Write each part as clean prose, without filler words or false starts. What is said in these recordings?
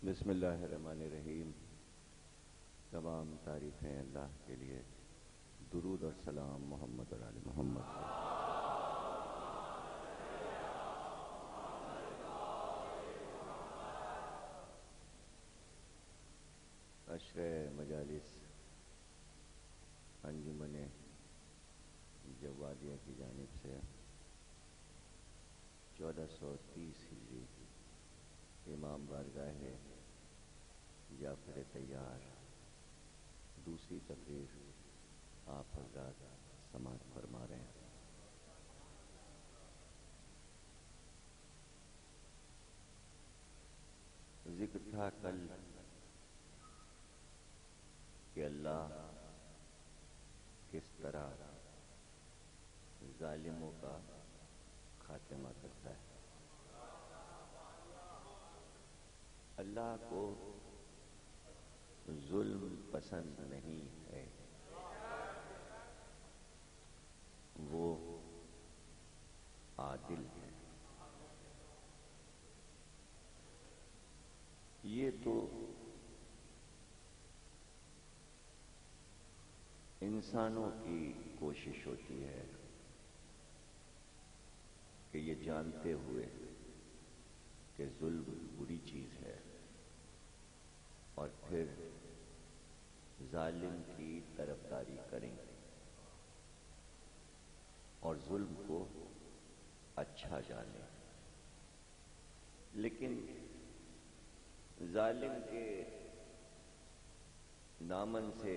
بسم اللہ الرحمن الرحیم۔ تمام تعریفیں اللہ کے لیے، درود اور سلام محمد اور آل محمد۔ عشرہ مجالس انجمن جوادیہ کی جانب سے 1430 ہجری امام بارگاہ جعفر طیار دوسری تقریر آپ حضرات سماعت فرما رہے ہیں۔ ذکر تھا کل کہ اللہ کس طرح ظالموں کا خاتمہ کرتا ہے۔ اللہ کو ظلم پسند نہیں ہے، وہ عادل ہے۔ یہ تو انسانوں کی کوشش ہوتی ہے کہ یہ جانتے ہوئے کہ ظلم بری چیز ہے اور پھر ظالم کی طرفداری کریں اور ظلم کو اچھا جانیں، لیکن ظالم کے دامن سے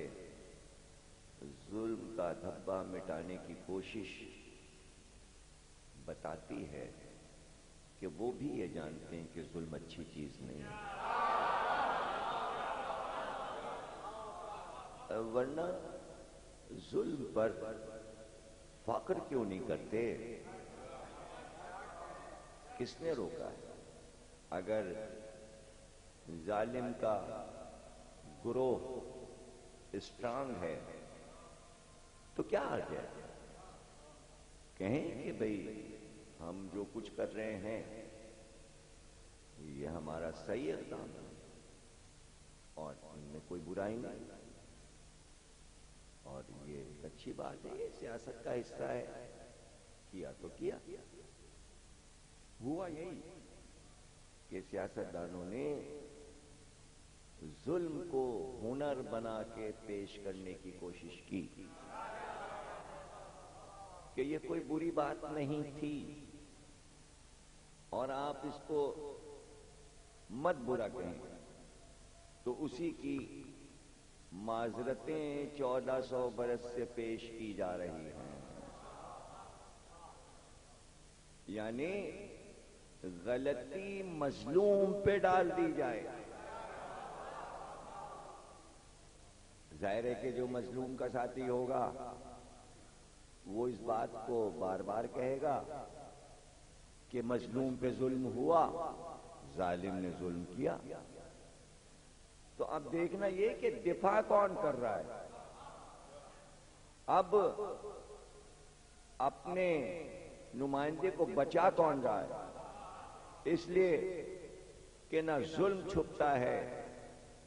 ظلم کا دھبہ مٹانے کی کوشش بتاتی ہے کہ وہ بھی یہ جانتے ہیں کہ ظلم اچھی چیز نہیں ہے، ورنہ ظلم پر فخر کیوں نہیں کرتے؟ کس نے روکا ہے؟ اگر ظالم کا گروہ اسٹرانگ ہے تو کیا آ جائے؟ کہیں کہ بھئی ہم جو کچھ کر رہے ہیں یہ ہمارا صحیح اقدام ہے اور ان میں کوئی برائی نہیں اور یہ ایک اچھی بات ہے، یہ سیاست کا حصہ ہے، کیا تو کیا۔ ہوا یہی کہ سیاستدانوں نے ظلم کو ہنر بنا کے پیش کرنے کی کوشش کی کہ یہ کوئی بری بات نہیں تھی اور آپ اس کو مت برا کہیں، تو اسی کی معذرتیں 1400 برس سے پیش کی جا رہی ہیں، یعنی غلطی مظلوم پہ ڈال دی جائے۔ ظاہر ہے کہ جو مظلوم کا ساتھی ہوگا وہ اس بات کو بار بار کہے گا کہ مظلوم پہ ظلم ہوا، ظالم نے ظلم کیا۔ تو اب دیکھنا یہ کہ دفاع کون کر رہا ہے، اب اپنے نمائندے کو بچا کون رہا ہے، اس لیے کہ نہ ظلم چھپتا ہے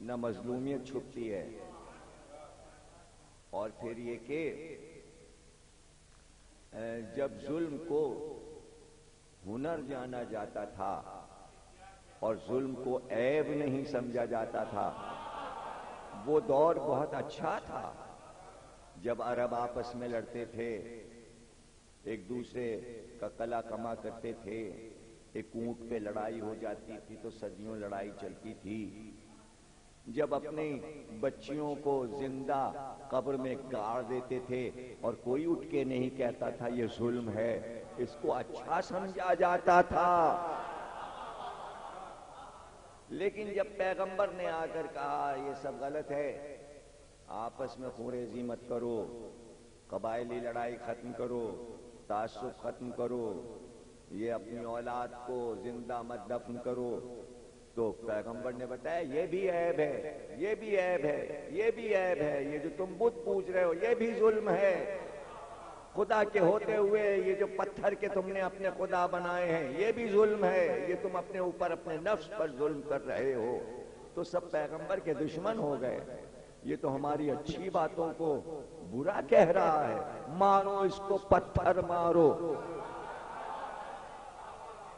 نہ مظلومیت چھپتی ہے۔ اور پھر یہ کہ جب ظلم کو ہنر جانا جاتا تھا اور ظلم کو عیب نہیں سمجھا جاتا تھا، وہ دور بہت اچھا تھا جب عرب آپس میں لڑتے تھے، ایک دوسرے کا قلع کما کرتے تھے، ایک اونٹ پہ لڑائی ہو جاتی تھی تو صدیوں لڑائی چلتی تھی، جب اپنی بچیوں کو زندہ قبر میں گاڑ دیتے تھے اور کوئی اٹھ کے نہیں کہتا تھا یہ ظلم ہے، اس کو اچھا سمجھا جاتا تھا۔ لیکن جب پیغمبر نے آ کر کہا یہ سب غلط ہے، آپس میں خونریزی مت کرو، قبائلی لڑائی ختم کرو، تعصب ختم کرو، یہ اپنی اولاد کو زندہ مت دفن کرو، تو پیغمبر نے بتایا یہ بھی عیب ہے، یہ بھی عیب ہے، یہ بھی عیب ہے، یہ جو تم بت پوج رہے ہو یہ بھی ظلم ہے، خدا کے ہوتے ہوئے یہ جو پتھر کے تم نے اپنے خدا بنائے ہیں یہ بھی ظلم ہے، یہ تم اپنے اوپر اپنے نفس پر ظلم کر رہے ہو۔ تو سب پیغمبر کے دشمن ہو گئے. یہ تو ہماری اچھی باتوں کو برا کہہ رہا ہے. مارو اس کو پتھر مارو،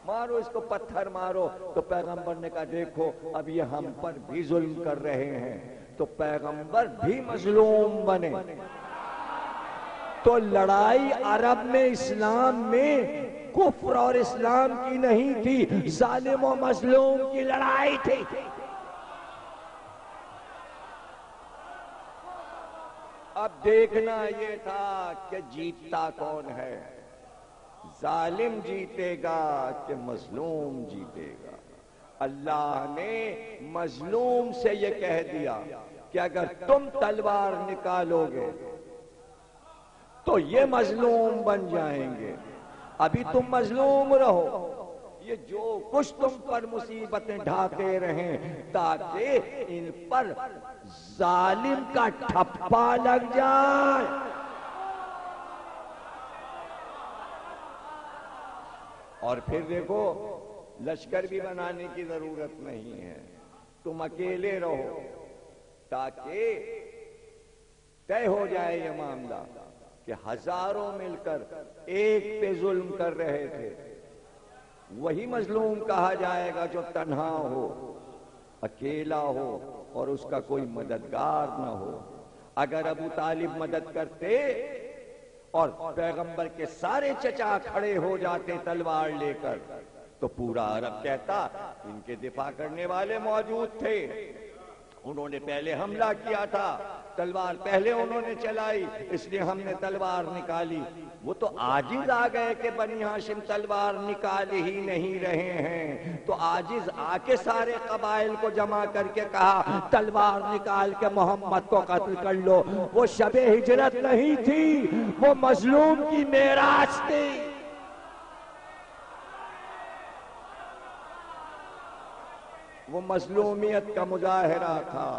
مارو اس کو پتھر مارو. تو پیغمبر نے کہا دیکھو اب یہ ہم پر بھی ظلم کر رہے ہیں. تو پیغمبر بھی مظلوم بنے. تو لڑائی عرب میں اسلام میں کفر اور اسلام کی نہیں تھی، ظالم و مظلوم کی لڑائی تھی. اب دیکھنا یہ تھا کہ جیتتا کون ہے، ظالم جیتے گا کہ مظلوم جیتے گا. اللہ نے مظلوم سے یہ کہہ دیا کہ اگر تم تلوار نکالو گے تو یہ مظلوم بن جائیں گے. ابھی تم مظلوم رہو، یہ جو کچھ تم پر مصیبتیں ڈھاتے رہیں تاکہ ان پر ظالم کا ٹھپا لگ جائے. اور پھر دیکھو لشکر بھی بنانے کی ضرورت نہیں ہے، تم اکیلے رہو تاکہ طے ہو جائے یہ معاملہ کہ ہزاروں مل کر ایک پہ ظلم کر رہے تھے. وہی مظلوم کہا جائے گا جو تنہا ہو، اکیلا ہو اور اس کا کوئی مددگار نہ ہو. اگر ابو طالب مدد کرتے اور پیغمبر کے سارے چچا کھڑے ہو جاتے تلوار لے کر تو پورا عرب کہتا ان کے دفاع کرنے والے موجود تھے، انہوں نے پہلے حملہ کیا تھا، تلوار پہلے انہوں نے چلائی اس لیے ہم نے تلوار نکالی. وہ تو عاجز آ گئے کہ بنی ہاشم تلوار نکال ہی نہیں رہے ہیں. تو عاجز آ کے سارے قبائل کو جمع کر کے کہا تلوار نکال کے محمد کو قتل کر لو. وہ شب ہجرت نہیں تھی، وہ مظلوم کی معراج تھی. وہ مظلومیت کا مظاہرہ تھا،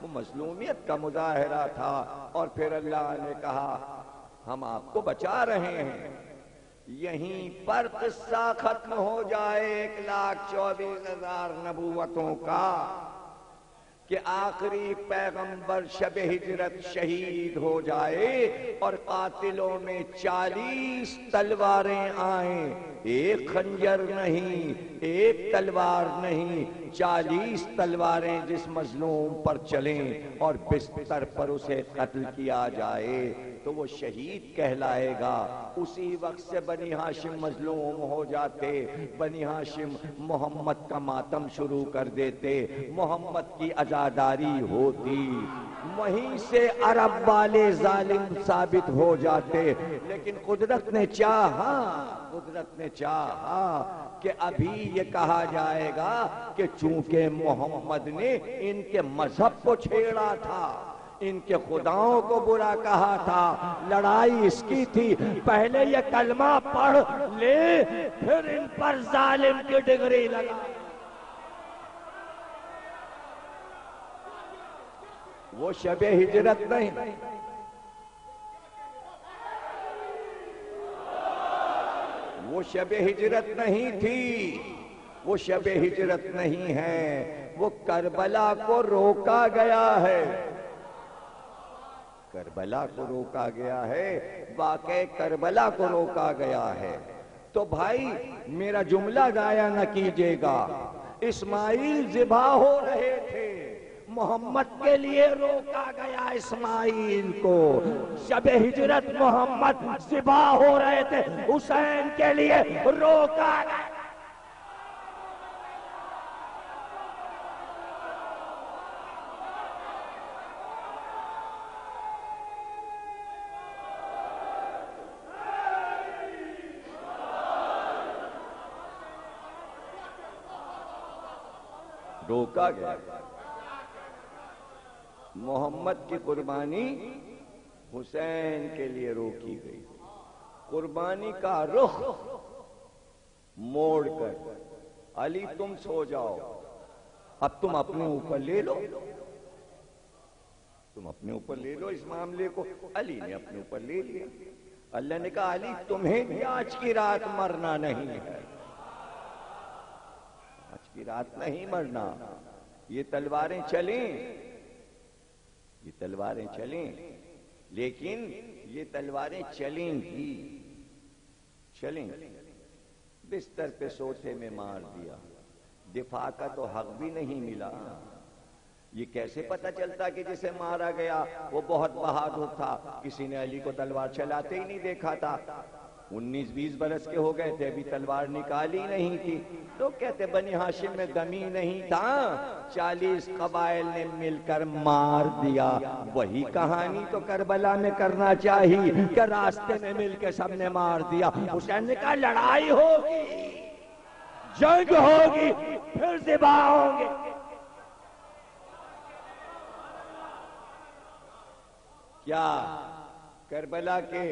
وہ مظلومیت کا مظاہرہ تھا. اور پھر اللہ نے کہا ہم آپ کو بچا رہے ہیں. یہیں پر قصہ ختم ہو جائے 1,24,000 نبوتوں کا کہ آخری پیغمبر شب ہجرت شہید ہو جائے اور قاتلوں میں 40 تلواریں آئیں. ایک خنجر نہیں، ایک تلوار نہیں، 40 تلواریں جس مظلوم پر چلیں اور بستر پر اسے قتل کیا جائے تو وہ شہید کہلائے گا. اسی وقت سے بنی ہاشم مظلوم ہو جاتے، بنی ہاشم محمد کا ماتم شروع کر دیتے، محمد کی عزاداری ہوتی، وہیں سے عرب والے ظالم ثابت ہو جاتے. لیکن قدرت نے چاہا، قدرت نے چاہا کہ ابھی یہ کہا جائے گا کہ چونکہ محمد نے ان کے مذہب کو چھیڑا تھا، ان کے خداؤں کو برا کہا تھا، لڑائی اس کی تھی، پہلے یہ کلمہ پڑھ لے پھر ان پر ظالم کی ڈگری لگا. وہ شب ہجرت نہیں، وہ شب ہجرت نہیں تھی، وہ شب ہجرت نہیں ہے، وہ کربلا کو روکا گیا ہے. کربلا کو روکا گیا ہے، واقع کربلا کو روکا گیا ہے. تو بھائی میرا جملہ ضائع نہ کیجیے گا. اسماعیل ذبح ہو رہے تھے، محمد کے لیے روکا گیا اسماعیل کو. شب ہجرت محمد ذبح ہو رہے تھے، حسین کے لیے روکا گیا. روکا گیا. محمد کی قربانی حسین کے لیے روکی گئی. قربانی کا رخ موڑ کر علی تم سو جاؤ، اب تم اپنے اوپر لے لو، تم اپنے اوپر لے لو اس معاملے کو. علی نے اپنے اوپر لے لیا. اللہ نے کہا علی تمہیں بھی آج کی رات مرنا نہیں ہے، آج کی رات نہیں مرنا. یہ تلواریں چلیں لیکن یہ تلواریں چلیں بستر پہ سوتے میں مار دیا، دفاع کا تو حق بھی نہیں ملا۔ یہ کیسے پتہ چلتا کہ جسے مارا گیا وہ بہت بہادر تھا؟ کسی نے علی کو تلوار چلاتے ہی نہیں دیکھا تھا۔ 19-20 برس کے ہو گئے تھے، ابھی تلوار نکالی نہیں تھی۔ لوگ کہتے بنی ہاشم میں دمی نہیں تھا، 40 قبائل نے مل کر مار دیا۔ وہی کہانی تو کربلا میں کرنا چاہیے کہ راستے میں مل کے سب نے مار دیا۔ حسین نے کہا لڑائی ہوگی، جنگ ہوگی، پھر ذبح ہوں گے۔ کیا کربلا کے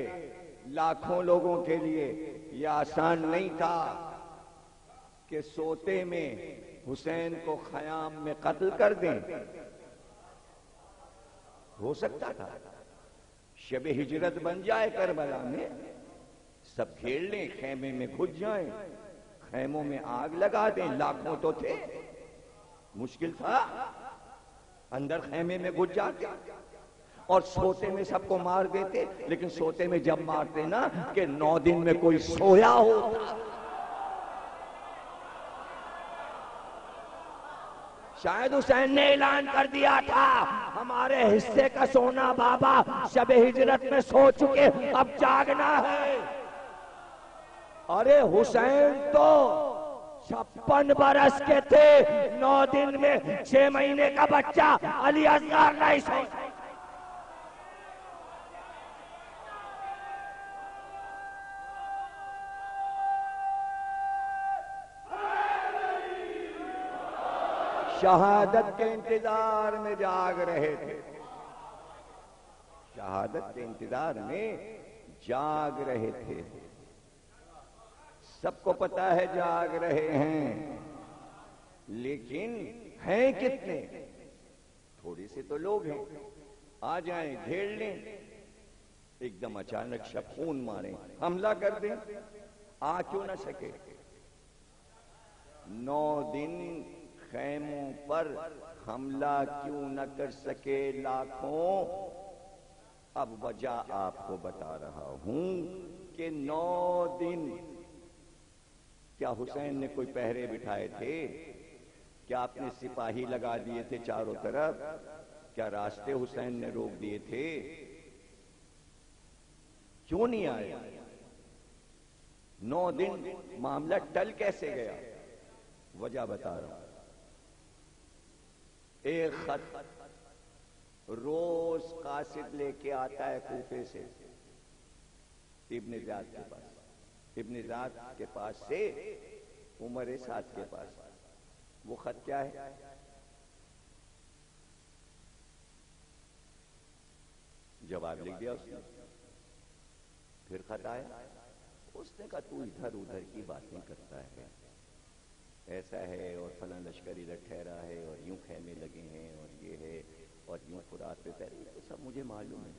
لاکھوں لوگوں کے لیے یہ آسان نہیں تھا کہ سوتے میں حسین کو خیام میں قتل کر دیں؟ ہو سکتا تھا شب ہجرت بن جائے کربلا میں، سب کھیل لیں، خیمے میں گھس جائیں، خیموں میں آگ لگا دیں۔ لاکھوں تو تھے، مشکل تھا، اندر خیمے میں گھس جاتے اور سوتے میں سب کو مار دیتے۔ لیکن سوتے میں جب مارتے نا کہ 9 دن میں کوئی سویا ہوتا۔ شاید حسین نے اعلان کر دیا تھا ہمارے حصے کا سونا بابا شب ہجرت میں سو چکے، اب جاگنا ہے۔ ارے حسین تو 56 برس کے تھے، 9 دن میں 6 مہینے کا بچہ علی اصغر نہیں سو۔ شہادت کے انتظار میں جاگ رہے تھے، شہادت کے انتظار میں جاگ رہے تھے۔ سب کو پتا ہے جاگ رہے ہیں، لیکن ہیں کتنے؟ تھوڑے سے تو لوگ ہیں، آ جائیں، گھیر لیں، ایک دم اچانک شبخون ماریں، حملہ کر دیں، آ کیوں نہ سکے؟ 9 دن خیموں پر حملہ کیوں نہ کر سکے لاکھوں؟ اب وجہ آپ کو بتا رہا ہوں کہ 9 دن کیا حسین نے کوئی پہرے بٹھائے تھے؟ کیا آپ نے سپاہی لگا دیے تھے چاروں طرف؟ کیا راستے حسین نے روک دیے تھے؟ کیوں نہیں آئے؟ 9 دن معاملہ ٹل کیسے گیا؟ وجہ بتا رہا ہوں۔ ایک خط روز قاصد لے کے آتا ہے کوفے سے ابن زیاد کے پاس، ابن زیاد کے پاس سے عمر سعد کے پاس۔ وہ خط کیا ہے؟ جواب لکھ دیا اس نے، پھر خط آیا، اس نے کہا تو ادھر ادھر کی باتیں کرتا ہے، ایسا ہے اور فلاں لشکر ادھر ٹھہرا ہے اور یوں خیمے لگے ہیں اور یہ ہے اور یوں فرات پہ پہلے، تو سب مجھے معلوم ہے۔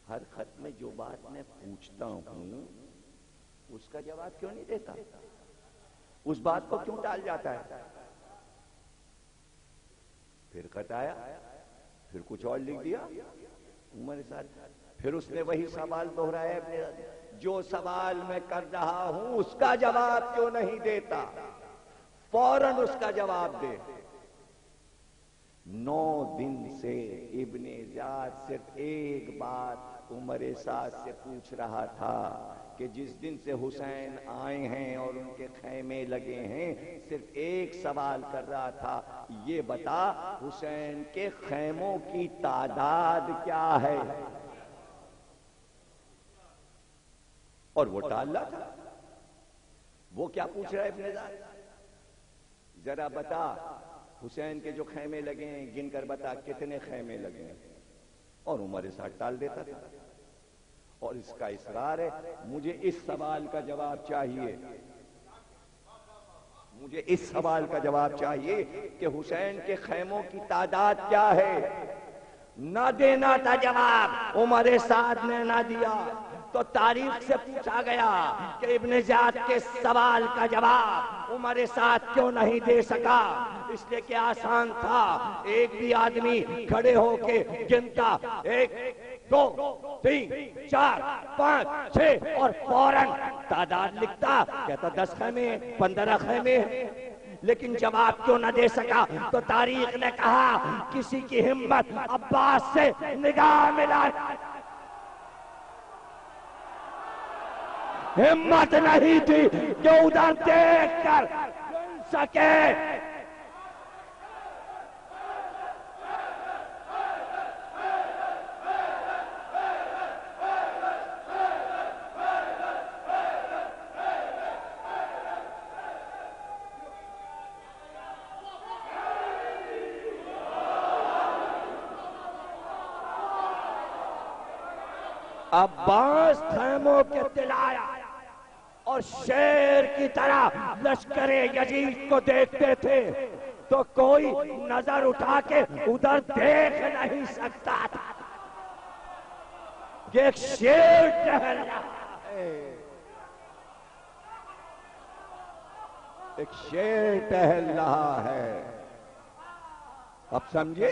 ہر خط میں جو بات میں پوچھتا ہوں اس کا جواب کیوں نہیں دیتا؟ اس بات کو کیوں ٹال جاتا ہے؟ پھر خط آیا، پھر کچھ اور لکھ دیا عمر سعد، پھر اس نے وہی سوال دہرایا، جو سوال میں کر رہا ہوں اس کا جواب کیوں نہیں دیتا؟ فوراً اس کا جواب دے۔ 9 دن سے ابن زیاد صرف ایک بات عمر سعد سے پوچھ رہا تھا کہ جس دن سے حسین آئے ہیں اور ان کے خیمے لگے ہیں، صرف ایک سوال کر رہا تھا، یہ بتا حسین کے خیموں کی تعداد کیا ہے؟ اور وہ ٹال رہا تھا۔ وہ کیا پوچھ رہا ہے ابن زیاد؟ ذرا بتا حسین کے جو خیمے لگے ہیں گن کر بتا کتنے خیمے لگے ہیں؟ اور عمر سعد ٹال دیتا تھا، اور اس کا اصرار ہے مجھے اس سوال کا جواب چاہیے، مجھے اس سوال کا جواب چاہیے کہ حسین کے خیموں کی تعداد کیا ہے؟ نہ دینا تھا جواب، عمر سعد نے نہ دیا۔ تو تاریخ سے پوچھا گیا کہ ابن زیاد کے سوال کا جواب عمر سعد کیوں نہیں دے سکا؟ اس لیے کہ آسان تھا، ایک بھی آدمی کھڑے ہو کے گنتا 1 2 3 4 5 6 اور فوراً تعداد لکھتا، کہتا 10 خیمے 15 خیمے، لیکن جواب کیوں نہ دے سکا؟ تو تاریخ نے کہا کسی کی ہمت عباس سے نگاہ ملا ہمت نہیں تھی کہ ادھر دیکھ کر سکے۔ عباس خیموں کے تل آیا اور شیر کی طرح لشکر یزید کو دیکھتے تھے تو کوئی نظر اٹھا کے ادھر دیکھ نہیں سکتا تھا کہ ایک شیر ٹہل رہا ہے، ایک شیر ٹہل رہا ہے۔ اب سمجھے؟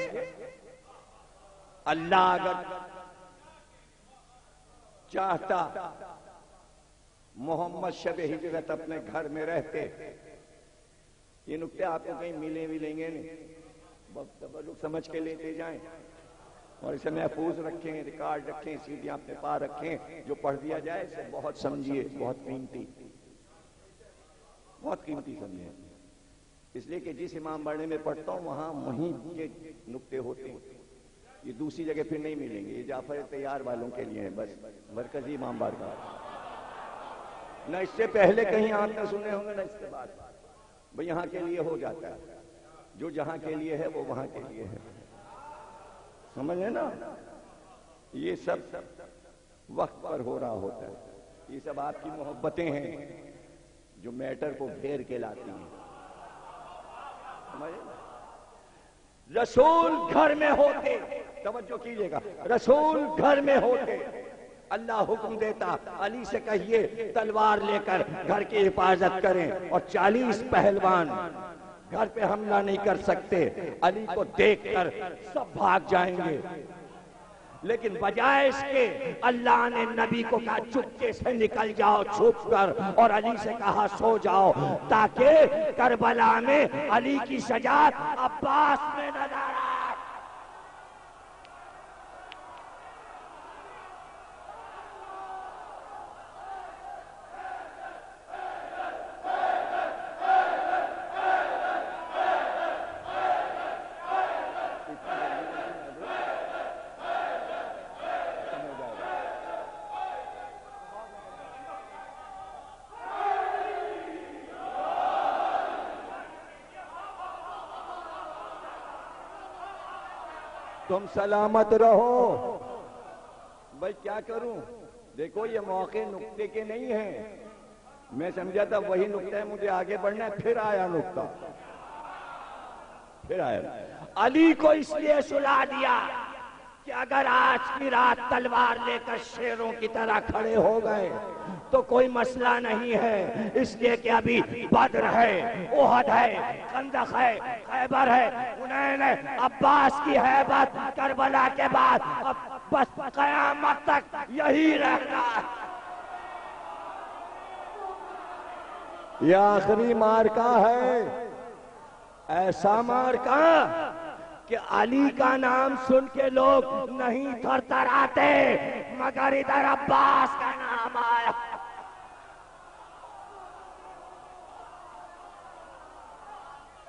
اللہ اگر چاہتا محمد شب ہجرت اپنے گھر میں رہتے، یہ نکتے آپ کو کہیں ملیں گے نہیں، لوگ سمجھ کے لیتے جائیں اور اسے محفوظ رکھیں، ریکارڈ رکھیں، سیدیاں اپنے پاس رکھیں، جو پڑھ دیا جائے اسے بہت سمجھیے، بہت قیمتی سمجھیں۔ اس لیے کہ جس امام باڑے میں پڑھتا ہوں وہاں وہیں کے نکتے ہوتے ہیں، یہ دوسری جگہ پھر نہیں ملیں گے، یہ جعفر تیار والوں کے لیے ہیں، بس مرکزی امام بارگاہ، نہ اس سے پہلے کہیں آپ نے سنے ہوں گے نہ اس کے بعد۔ بھئی یہاں کے لیے ہو جاتا ہے، جو جہاں کے لیے ہے وہ وہاں کے لیے ہے، سمجھے نا؟ یہ سب وقت پر ہو رہا ہوتا ہے، یہ سب آپ کی محبتیں ہیں جو میٹر کو گھیر کے لاتی ہیں، سمجھے؟ رسول گھر میں ہوتے، توجہ کیجئے گا، رسول گھر میں ہوتے، اللہ حکم دیتا علی سے کہیے تلوار لے کر گھر کی حفاظت کریں، اور 40 پہلوان گھر پہ حملہ نہیں کر سکتے، علی کو دیکھ کر سب بھاگ جائیں گے، لیکن بجائے اس کے اللہ نے نبی کو کہا چپکے سے نکل جاؤ چھپ کر، اور علی سے کہا سو جاؤ، تاکہ کربلا میں علی کی شجاعت عباس میں نظر آئے۔ تم سلامت رہو۔ بھائی کیا کروں؟ دیکھو یہ موقع نکتے کے نہیں ہیں، میں سمجھا تھا وہی نکتہ ہے، مجھے آگے بڑھنا ہے، پھر آیا نکتہ، پھر آیا۔ علی کو اس لیے سلا دیا کہ اگر آج کی رات تلوار لے کر شیروں کی طرح کھڑے ہو گئے تو کوئی مسئلہ نہیں ہے، اس لیے کہ ابھی بدر ہے، احد ہے، خندق ہے، خیبر ہے، حنین ہے، عباس کی ہیبت کربلا کے بعد اب بس قیامت تک یہی رہنا ہے۔ یہ آخری مارکا ہے، ایسا مارکا کہ علی کا نام سن کے لوگ نہیں تھر تھر آتے، مگر ادھر عباس کا نام آیا۔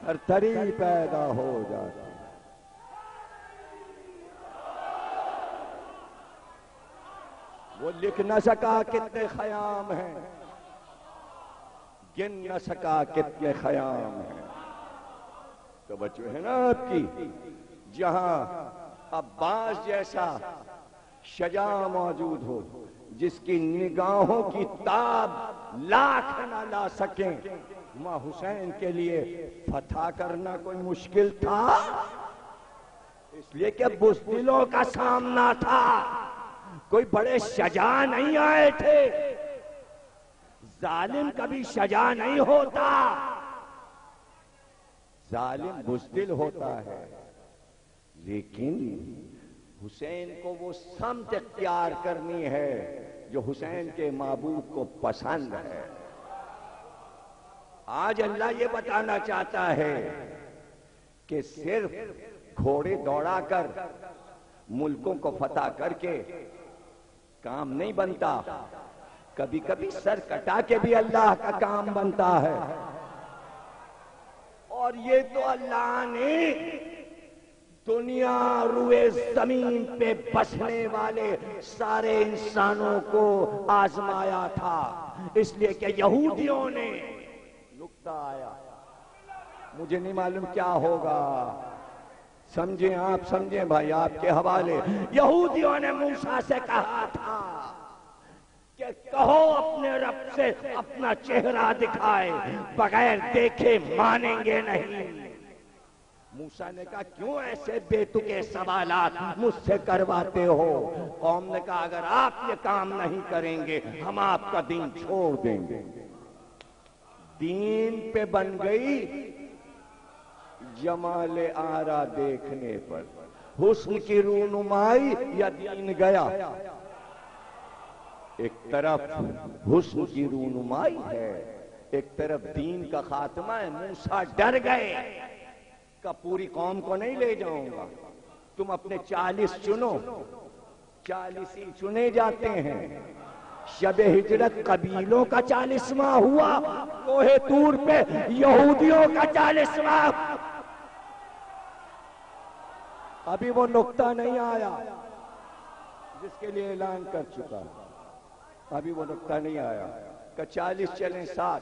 ہر تری پیدا ہو جاتی، وہ لکھ نہ سکا کتنے خیام ہیں، گن نہ سکا کتنے خیام ہیں۔ توجہ ہے نا آپ کی؟ جہاں عباس جیسا شجاع موجود ہو، جس کی نگاہوں کی تاب لاکھ نہ لا سکیں، ماں حسین کے لیے فتح کرنا کوئی مشکل تھا؟ اس لیے کہ بزدلوں کا سامنا تھا، کوئی بڑے شجاع نہیں آئے تھے. ظالم کبھی شجاع نہیں ہوتا، ظالم بزدل ہوتا ہے. لیکن حسین کو وہ سمت اختیار کرنی ہے جو حسین کے معبود کو پسند ہے. آج اللہ یہ بتانا چاہتا ہے کہ صرف گھوڑے دوڑا کر ملکوں کو فتح کر کے کام نہیں بنتا، کبھی کبھی سر کٹا کے بھی اللہ کا کام بنتا ہے. اور یہ تو اللہ نے دنیا روئے زمین پہ بسنے والے سارے انسانوں کو آزمایا تھا، اس لیے کہ یہودیوں نے نکتہ آیا، مجھے نہیں معلوم کیا ہوگا، سمجھیں آپ، سمجھیں بھائی، آپ کے حوالے. یہودیوں نے موسیٰ سے کہا تھا کہ کہو اپنے رب سے اپنا چہرہ دکھائے، بغیر دیکھے مانیں گے نہیں. موسیٰ نے کہا کیوں ایسے بے تکے سوالات مجھ سے کرواتے ہو؟ قوم نے کہا اگر آپ یہ کام نہیں کریں گے ہم آپ کا دین چھوڑ دیں گے. دین پہ بن گئی جمال آرا دیکھنے پر، حسن کی رونمائی یا دین گیا. ایک طرف حسن کی رونمائی ہے، ایک طرف دین کا خاتمہ ہے. موسیٰ ڈر گئے کہ پوری قوم کو نہیں لے جاؤں گا، تم اپنے 40 چنو. 40 ہی چنے جاتے ہیں. شب ہجرت قبیلوں کا 40واں ہوا، کوہ طور پہ یہودیوں کا 40واں. ابھی وہ نقطہ نہیں آیا جس کے لیے اعلان کر چکا، ابھی وہ نقطہ نہیں آیا کہ 40 چلیں 7.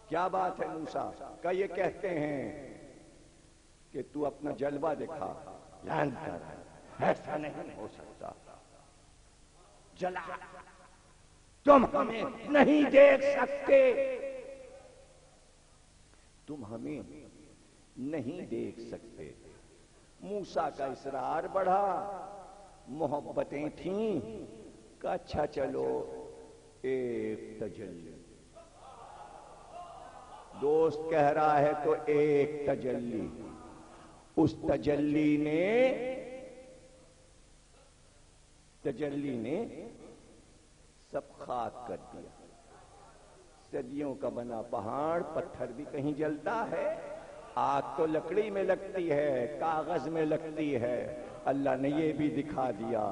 کیا بات ہے موسیٰ کا؟ یہ کہتے ہیں کہ تو اپنا جلوہ دکھا. اعلان کر، ایسا نہیں ہو سکتا. جلا، تم ہمیں نہیں دیکھ سکتے، تم ہمیں نہیں دیکھ سکتے. موسیٰ کا اصرار بڑھا، محبتیں تھیں کہ اچھا چلو ایک تجلی. دوست کہہ رہا ہے تو ایک تجلی. اس تجلی نے سب خاک کر دیا. صدیوں کا بنا پہاڑ پتھر بھی کہیں جلتا ہے. آگ تو لکڑی میں لگتی ہے، کاغذ میں لگتی ہے. اللہ نے یہ بھی دکھا دیا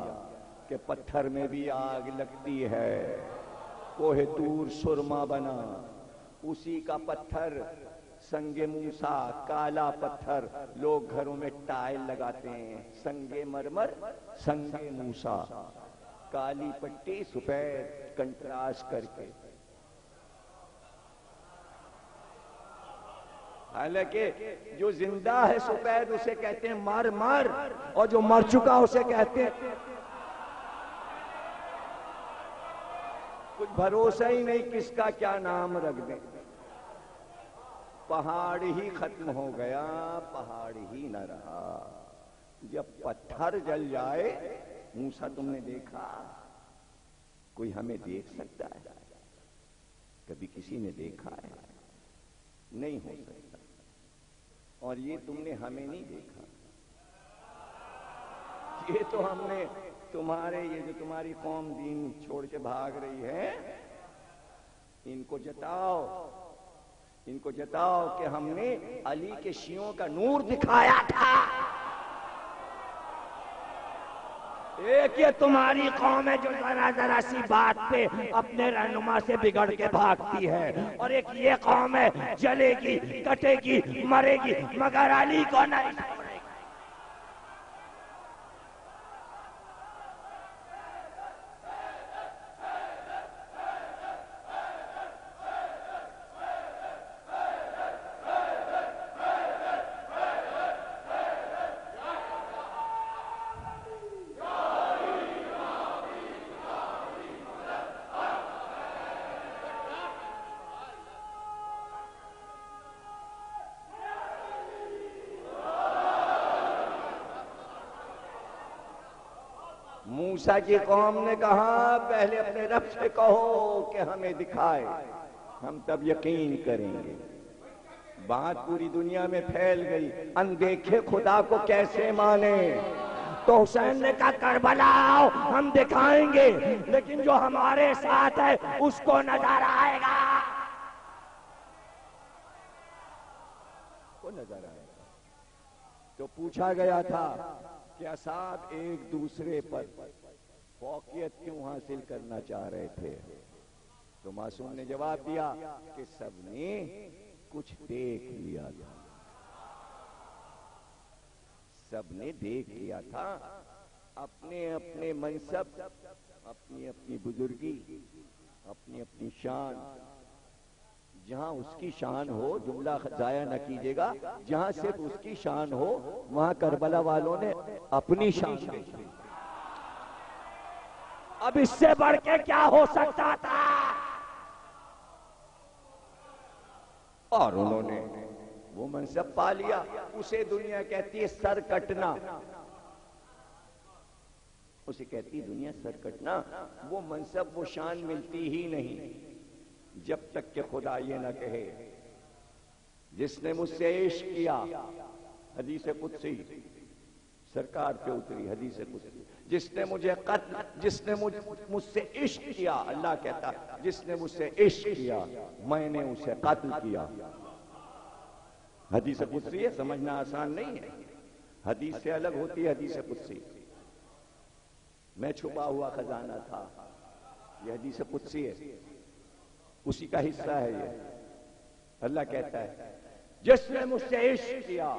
کہ پتھر میں بھی آگ لگتی ہے. کوہ طور سرما بنا، اسی کا پتھر سنگ موسیٰ، کالا پتھر. لوگ گھروں میں ٹائل لگاتے ہیں، سنگ مرمر، سنگ موسیٰ، کالی پٹی سفید کنٹراسٹ کر کے. حالانکہ جو زندہ ہے سفید اسے کہتے ہیں مرمر، اور جو مر چکا اسے کہتے ہیں. کچھ بھروسہ ہی نہیں کس کا کیا نام رکھ دیں. پہاڑ ہی ختم ہو گیا، پہاڑ ہی نہ رہا. جب پتھر جل جائے، موسیٰ تم نے دیکھا کوئی ہمیں دیکھ سکتا ہے؟ کبھی کسی نے دیکھا ہے؟ نہیں ہو سکتا. اور یہ تم نے ہمیں نہیں دیکھا. یہ تو ہم نے تمہارے، یہ جو تمہاری قوم دین چھوڑ کے بھاگ رہی ہے، ان کو جتاؤ کہ ہم نے علی کے شیعوں کا نور دکھایا تھا. ایک یہ تمہاری قوم ہے جو ذرا سی بات پہ اپنے رہنما سے بگڑ کے بھاگتی ہے، اور ایک یہ قوم ہے جلے گی، کٹے گی، مرے گی، مگر علی کو نہیں. موسیٰ کی قوم نے کہا پہلے اپنے رب سے کہو کہ ہمیں دکھائے، ہم تب یقین کریں گے۔ بات پوری دنیا میں پھیل گئی، اندیکھے خدا کو کیسے مانے؟ تو حسین نے کہا کربلا آؤ ہم دکھائیں گے، لیکن جو ہمارے ساتھ ہے اس کو نظر آئے گا، وہ نظر آئے گا۔ تو پوچھا گیا تھا کہ اصحاب ایک دوسرے پر فوقیت کیوں حاصل کرنا چاہ رہے تھے؟ تو معصوم نے جواب دیا کہ سب نے کچھ دیکھ لیا تھا، سب نے دیکھ لیا تھا، اپنے اپنے منصب، اپنی اپنی بزرگی، اپنی اپنی شان، جہاں اس کی شان ہو، جملہ ضائع نہ کیجیے گا، جہاں صرف اس کی شان ہو وہاں کربلا والوں نے اپنی شان دیکھی۔ اب اس سے بڑھ کے کیا ہو سکتا تھا؟ اور انہوں نے وہ منصب پا لیا، اسے دنیا کہتی ہے سر کٹنا، اسے کہتی ہے دنیا سر کٹنا۔ وہ منصب وہ شان ملتی ہی نہیں جب تک کہ خدا یہ نہ کہے جس نے مجھ سے عشق کیا، حدیث قدسی سرکار پہ اتری حدیث قدسی، جس نے مجھے قتل، جس نے مجھ سے عشق کیا، اللہ کہتا جس نے مجھ سے عشق کیا میں نے اسے قتل کیا۔ حدیث قدسی ہے، سمجھنا آسان نہیں ہے، حدیث سے الگ ہوتی ہے حدیث قدسی۔ میں چھپا ہوا خزانہ تھا، یہ حدیث قدسی ہے، اسی کا حصہ ہے یہ۔ اللہ کہتا ہے جس نے مجھ سے عشق کیا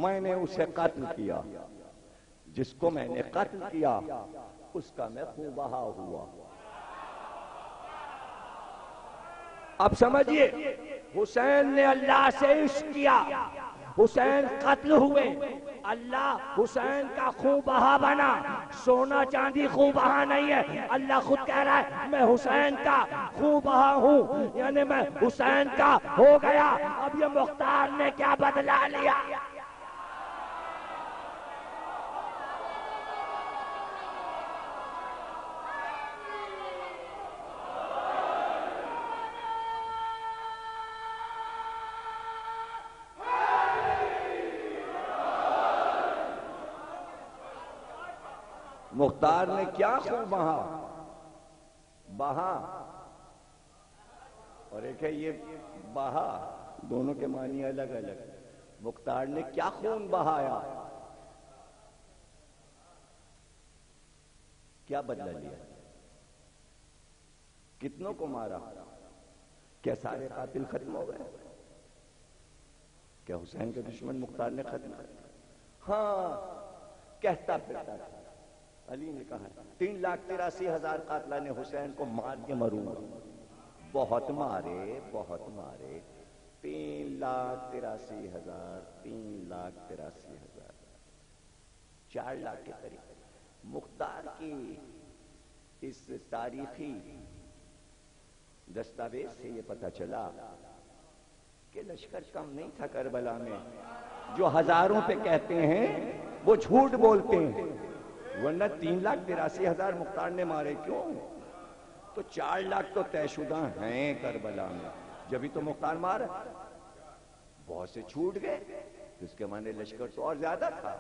میں نے اسے قتل کیا، جس کو میں نے قتل کیا اس کا میں خون بہا ہوا۔ اب سمجھیے، حسین نے اللہ سے عشق کیا، حسین قتل ہوئے، اللہ حسین کا خون بہا بنا۔ سونا چاندی خون بہا نہیں ہے، اللہ خود کہہ رہا ہے میں حسین کا خون بہا ہوں، یعنی میں حسین کا ہو گیا۔ اب یہ مختار نے کیا بدلا لیا؟ مختار نے کیا خون بہا، اور ایک ہے یہ بہا، دونوں کے معنی الگ الگ۔ مختار نے کیا خون بہایا، کیا بدلہ لیا، کتنوں کو مارا؟ کیا سارے قاتل ختم ہو گئے؟ کیا حسین کے دشمن مختار نے ختم کر؟ ہاں، کہتا پھرتا تھا۔ علی نے کہا 3,83,000 قاتلہ نے حسین کو مار کے مروں گا۔ بہت مارے، بہت مارے، 3,83,000، 3,83,000، 4 لاکھ کے قریب۔ مختار کی اس تاریخی دستاویز سے یہ پتہ چلا کہ لشکر کم نہیں تھا کربلا میں۔ جو ہزاروں پہ کہتے ہیں وہ جھوٹ بولتے ہیں، ورنہ 3,83,000 مختار نے مارے کیوں؟ تو 4 لاکھ تو طے شدہ ہیں کربلا میں، جبھی تو مختار مارا۔ بہت سے چھوٹ گئے، اس کے معنی لشکر تو اور زیادہ تھا۔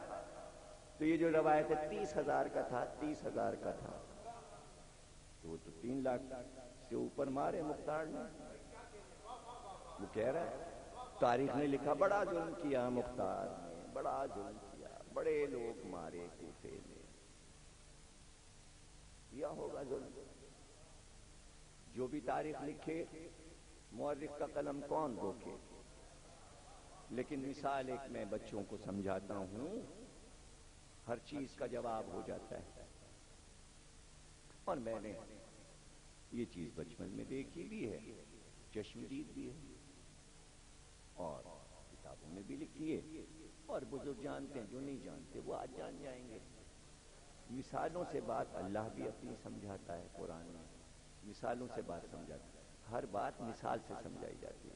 تو یہ جو روایت ہے 30,000 کا تھا، 30,000 کا تھا، تو وہ تو 3 لاکھ سے اوپر مارے مختار نے۔ وہ کہہ رہا ہے تاریخ نے لکھا بڑا ظلم کیا مختار نے، بڑا ظلم کیا، بڑے لوگ مارے کوفے میں، کیا ہوگا ظلم۔ جو بھی تاریخ لکھے مورخ کا قلم کون روکے، لیکن مثال ایک میں بچوں کو سمجھاتا ہوں، ہر چیز کا جواب ہو جاتا ہے۔ اور میں نے یہ چیز بچپن میں دیکھی بھی ہے، چشمدید بھی ہے، اور کتابوں میں بھی لکھی ہے، اور بزرگ جانتے ہیں، جو نہیں جانتے وہ آج جان جائیں گے۔ مثالوں سے بات اللہ بھی اپنی سمجھاتا ہے، قرآن میں مثالوں سے بات سمجھاتا ہے، ہر بات مثال سے سمجھائی جاتی ہے۔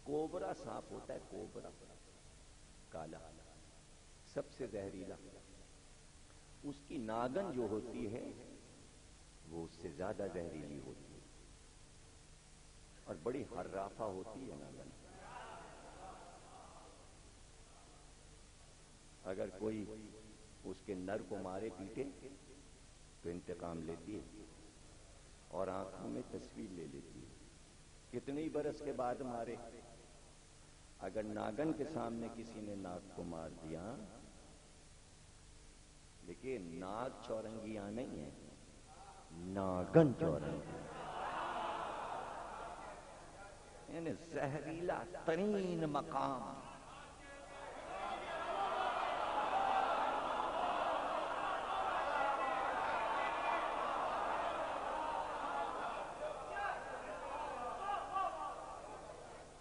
کوبرا سانپ ہوتا ہے، کوبرا کالا، سب سے زہریلا، اس کی ناگن جو ہوتی ہے وہ اس سے زیادہ زہریلی ہوتی ہے اور بڑی حرافہ ہوتی ہے ناگن. اگر کوئی اس کے نر کو مارے پیٹے تو انتقام لیتی ہے اور آنکھوں میں تصویر لے لیتی ہے. کتنی برس کے بعد مارے. اگر ناگن کے سامنے کسی نے ناگ کو مار دیا، دیکھیے ناگ چورنگیاں نہیں ہے، ناگن چورنگی، یعنی زہریلا ترین مقام.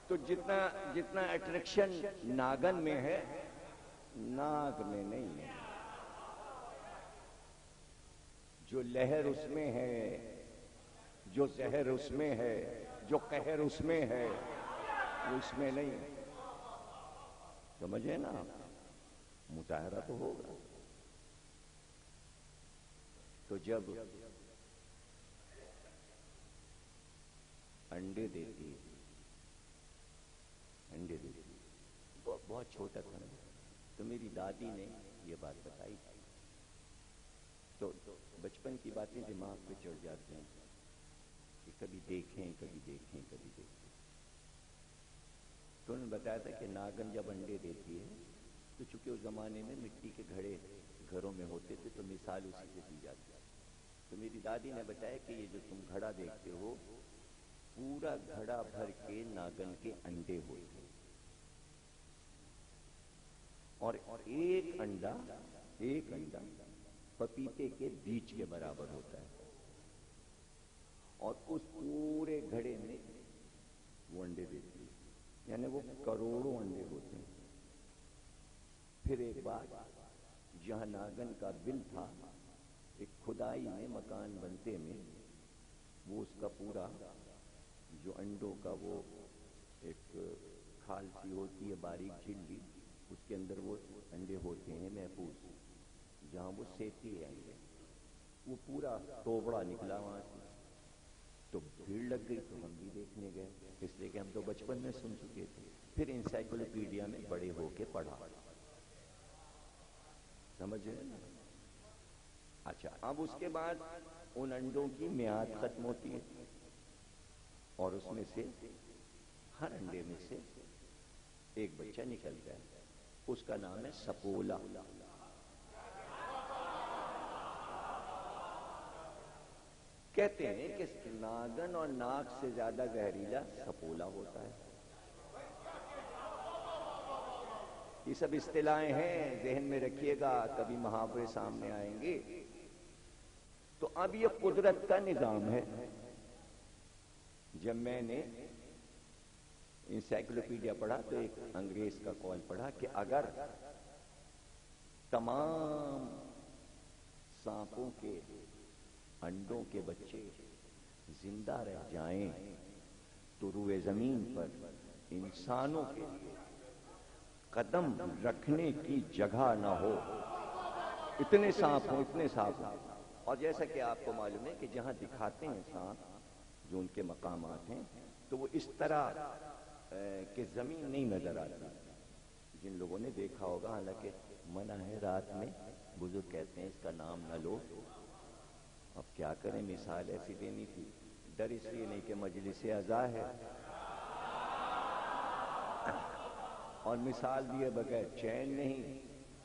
تو جتنا اٹریکشن ناگن میں ہے ناگ میں نہیں ہے. جو لہر اس میں ہے، جو زہر اس میں ہے، جو قہر اس میں ہے، وہ اس میں نہیں ہے. سمجھے نا؟ مظاہرہ تو ہوگا. تو جب انڈے دیتی ہے، انڈے دیتی بہت چھوٹا تھا تو میری دادی نے یہ بات بتائی تھی. تو بچپن کی باتیں دماغ پہ چڑھ جاتی ہیں کہ کبھی دیکھیں کبھی دیکھیں کبھی دیکھیں. تو انہوں نے بتایا تھا کہ ناگن جب انڈے دیتی ہے تو چونکہ اس زمانے میں مٹی کے گھڑے گھروں میں ہوتے تھے تو مثال اسی سے دی جاتی ہے. تو میری دادی نے بتایا کہ یہ جو تم گھڑا دیکھتے ہو پورا گھڑا بھر کے ناگن کے انڈے ہوتے ہیں اور ایک انڈا پپیتے کے بیج کے برابر ہوتا ہے اور اس پورے گھڑے میں وہ انڈے دیتی ہے. یعنی وہ کروڑوں انڈے ہوتے ہیں. پھر ایک بار جہاں ناگن کا بل تھا، ایک کھدائی میں مکان بنتے میں وہ اس کا پورا جو انڈوں کا وہ ایک کھال سی ہوتی ہے باریک جھلی، اس کے اندر وہ انڈے ہوتے ہیں محفوظ. جہاں وہ سیتی ہے انڈے، وہ پورا توبڑا نکلا وہاں سے. تو بھیڑ لگ گئی تو ہم بھی دیکھنے گئے، اس لیے کہ ہم تو بچپن میں سن چکے تھے. پھر انسائکلوپیڈیا میں بڑے ہو کے پڑھا. سمجھے نا؟ اچھا، اب اس کے بعد ان انڈوں کی میعاد ختم ہوتی ہے اور اس میں سے ہر انڈے میں سے ایک بچہ نکلتا ہے. اس کا نام ہے سپولا. کہتے ہیں کہ ناگن اور ناگ سے زیادہ زہریلا سپولا ہوتا ہے. یہ سب اصطلاحیں ہیں، ذہن میں رکھیے گا، کبھی محاورے سامنے آئیں گے. تو اب یہ قدرت کا نظام ہے. جب میں نے انسائکلوپیڈیا پڑھا تو ایک انگریز کا قول پڑھا کہ اگر تمام سانپوں کے انڈوں کے بچے زندہ رہ جائیں تو روئے زمین پر انسانوں کے لیے قدم رکھنے کی جگہ نہ ہو. اتنے سانپ ہوں، اتنے سانپ ہوں. اور جیسا کہ آپ کو معلوم ہے کہ جہاں دکھاتے ہیں سانپ جو ان کے مقامات ہیں تو وہ اس طرح کہ زمین نہیں نظر آتی. جن لوگوں نے دیکھا ہوگا، حالانکہ منع ہے رات میں، بزرگ کہتے ہیں اس کا نام نہ لو. اب کیا کریں، مثال ایسی دینی تھی. ڈر اس لیے نہیں کہ مجلس اعزا ہے اور مثال دیے بغیر چین نہیں،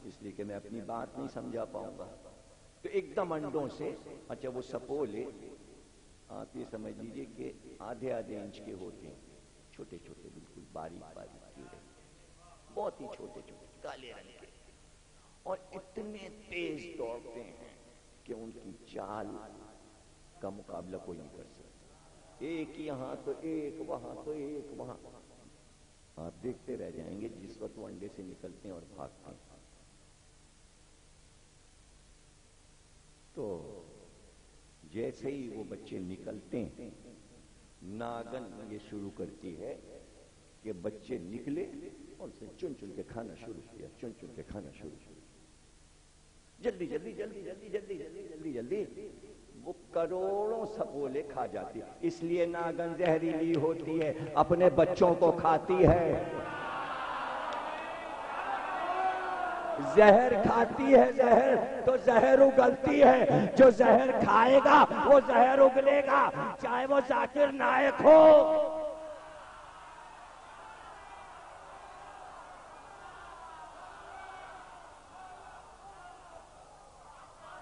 اس لیے کہ میں اپنی بات نہیں سمجھا پاؤں گا. تو ایک دم انڈوں سے، اچھا وہ سپولے آپ یہ سمجھ لیجئے کہ آدھے انچ کے ہوتے ہیں، چھوٹے چھوٹے بالکل باریک باریک کیڑے، بہت ہی چھوٹے چھوٹے کالے رنگ کے، اور اتنے تیز دوڑتے ہیں کہ ان کی چال کا مقابلہ کوئی نہیں کر سکتا. ایک یہاں تو ایک وہاں تو ایک وہاں. آپ دیکھتے رہ جائیں گے جس وقت وہ انڈے سے نکلتے ہیں اور بھاگتے ہیں. تو جیسے ہی وہ بچے نکلتے ہیں، ناگن یہ شروع کرتی ہے کہ بچے نکلے اور اسے چن چن کے کھانا شروع کیا، چن چن کے کھانا شروع کیا. جلدی جلدی جلدی جلدی جلدی جلدی جلدی جلدی وہ کروڑوں سپولے کھا جاتی، اس لیے ناگن زہریلی ہوتی ہے، اپنے بچوں کو کھاتی ہے، زہر کھاتی ہے، زہر تو زہر اگلتی ہے، جو زہر کھائے گا وہ زہر اگلے گا، چاہے وہ ذاکر نائک ہو۔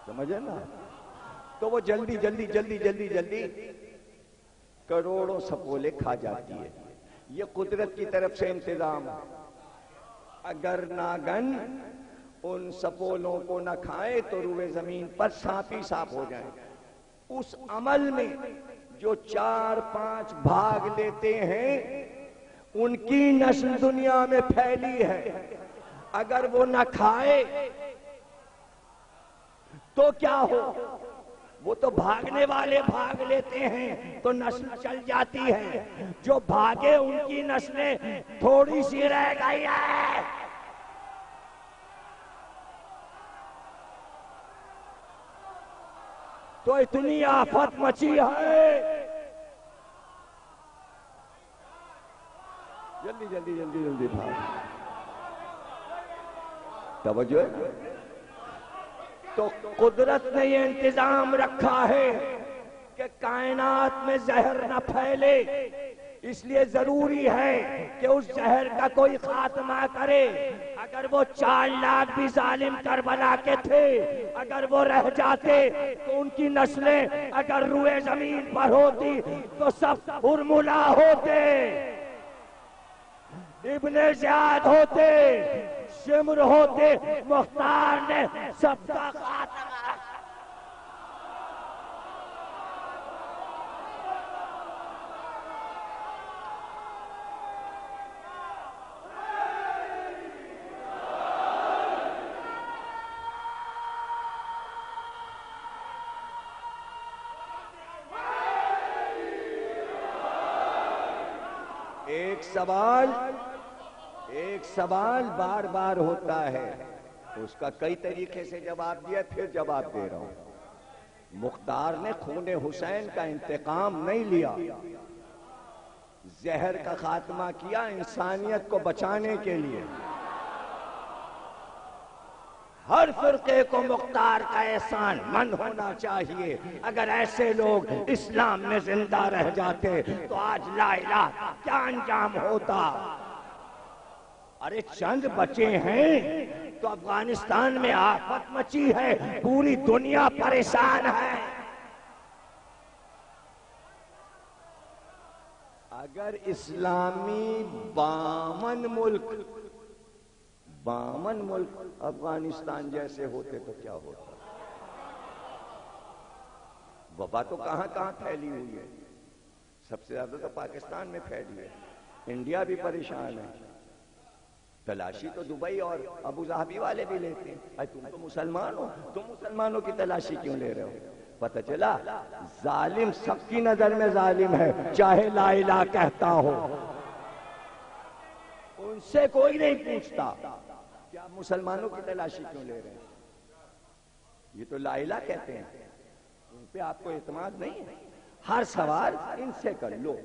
سمجھے نا؟ تو وہ جلدی جلدی جلدی جلدی جلدی کروڑوں سپولے کھا جاتی ہے۔ یہ قدرت کی طرف سے انتظام، اگر ناگن ان سپولوں کو نہ کھائے تو روئے زمین پر سانپ ہی سانپ ہو جائیں۔ اس عمل میں جو 4-5 بھاگ لیتے ہیں ان کی نسل دنیا میں پھیلی ہے، اگر وہ نہ کھائے تو کیا ہو؟ وہ تو بھاگنے والے بھاگ لیتے ہیں تو نسل چل جاتی ہے، جو بھاگے ان کی نسلیں تھوڑی سی رہ گئی ہے۔ تو اتنی آفت مچی ہے، جلدی جلدی جلدی جلدی بھاگ، توجہ ہے؟ تو قدرت نے یہ انتظام رکھا ہے کہ کائنات میں زہر نہ پھیلے، اس لیے ضروری ہے کہ اس زہر کا کوئی خاتمہ کرے۔ اگر وہ 4 لاکھ بھی ظالم کربلا کے تھے، اگر وہ رہ جاتے تو ان کی نسلیں اگر روئے زمین پر ہوتی تو سب ارملا ہوتے، ابن زیاد ہوتے، شمر ہوتے، مختار نے سب کا خاتمہ۔ ایک سوال بار بار ہوتا ہے، اس کا کئی طریقے سے جواب دیا، پھر جواب دے رہا ہوں۔ مختار نے خون حسین کا انتقام نہیں لیا، زہر کا خاتمہ کیا انسانیت کو بچانے کے لیے۔ ہر فرقے کو مختار کا احسان مند ہونا چاہیے، اگر ایسے لوگ اسلام میں زندہ رہ جاتے تو آج لا الہ کیا انجام ہوتا۔ ارے چند بچے ہیں تو افغانستان میں آفت مچی ہے، پوری دنیا پریشان ہے۔ اگر اسلامی 52 ملک افغانستان جیسے ہوتے تو کیا ہوتا؟ وبا تو کہاں کہاں پھیلی ہوئی ہے، سب سے زیادہ تو پاکستان میں پھیلی ہے، انڈیا بھی پریشان ہے، تلاشی تو دبئی اور ابو ظہبی والے بھی لیتے ہیں۔ تم تو مسلمان ہو، تم مسلمانوں کی تلاشی کیوں لے رہے ہو؟ پتہ چلا ظالم سب کی نظر میں ظالم ہے، چاہے لا الہ کہتا ہو، ان سے کوئی نہیں پوچھتا کہ آپ مسلمانوں کی تلاشی کیوں لے رہے ہیں، یہ تو لا الہ کہتے ہیں، ان پہ آپ کو اعتماد نہیں ہے۔ ہر سوال ان سے کر لو،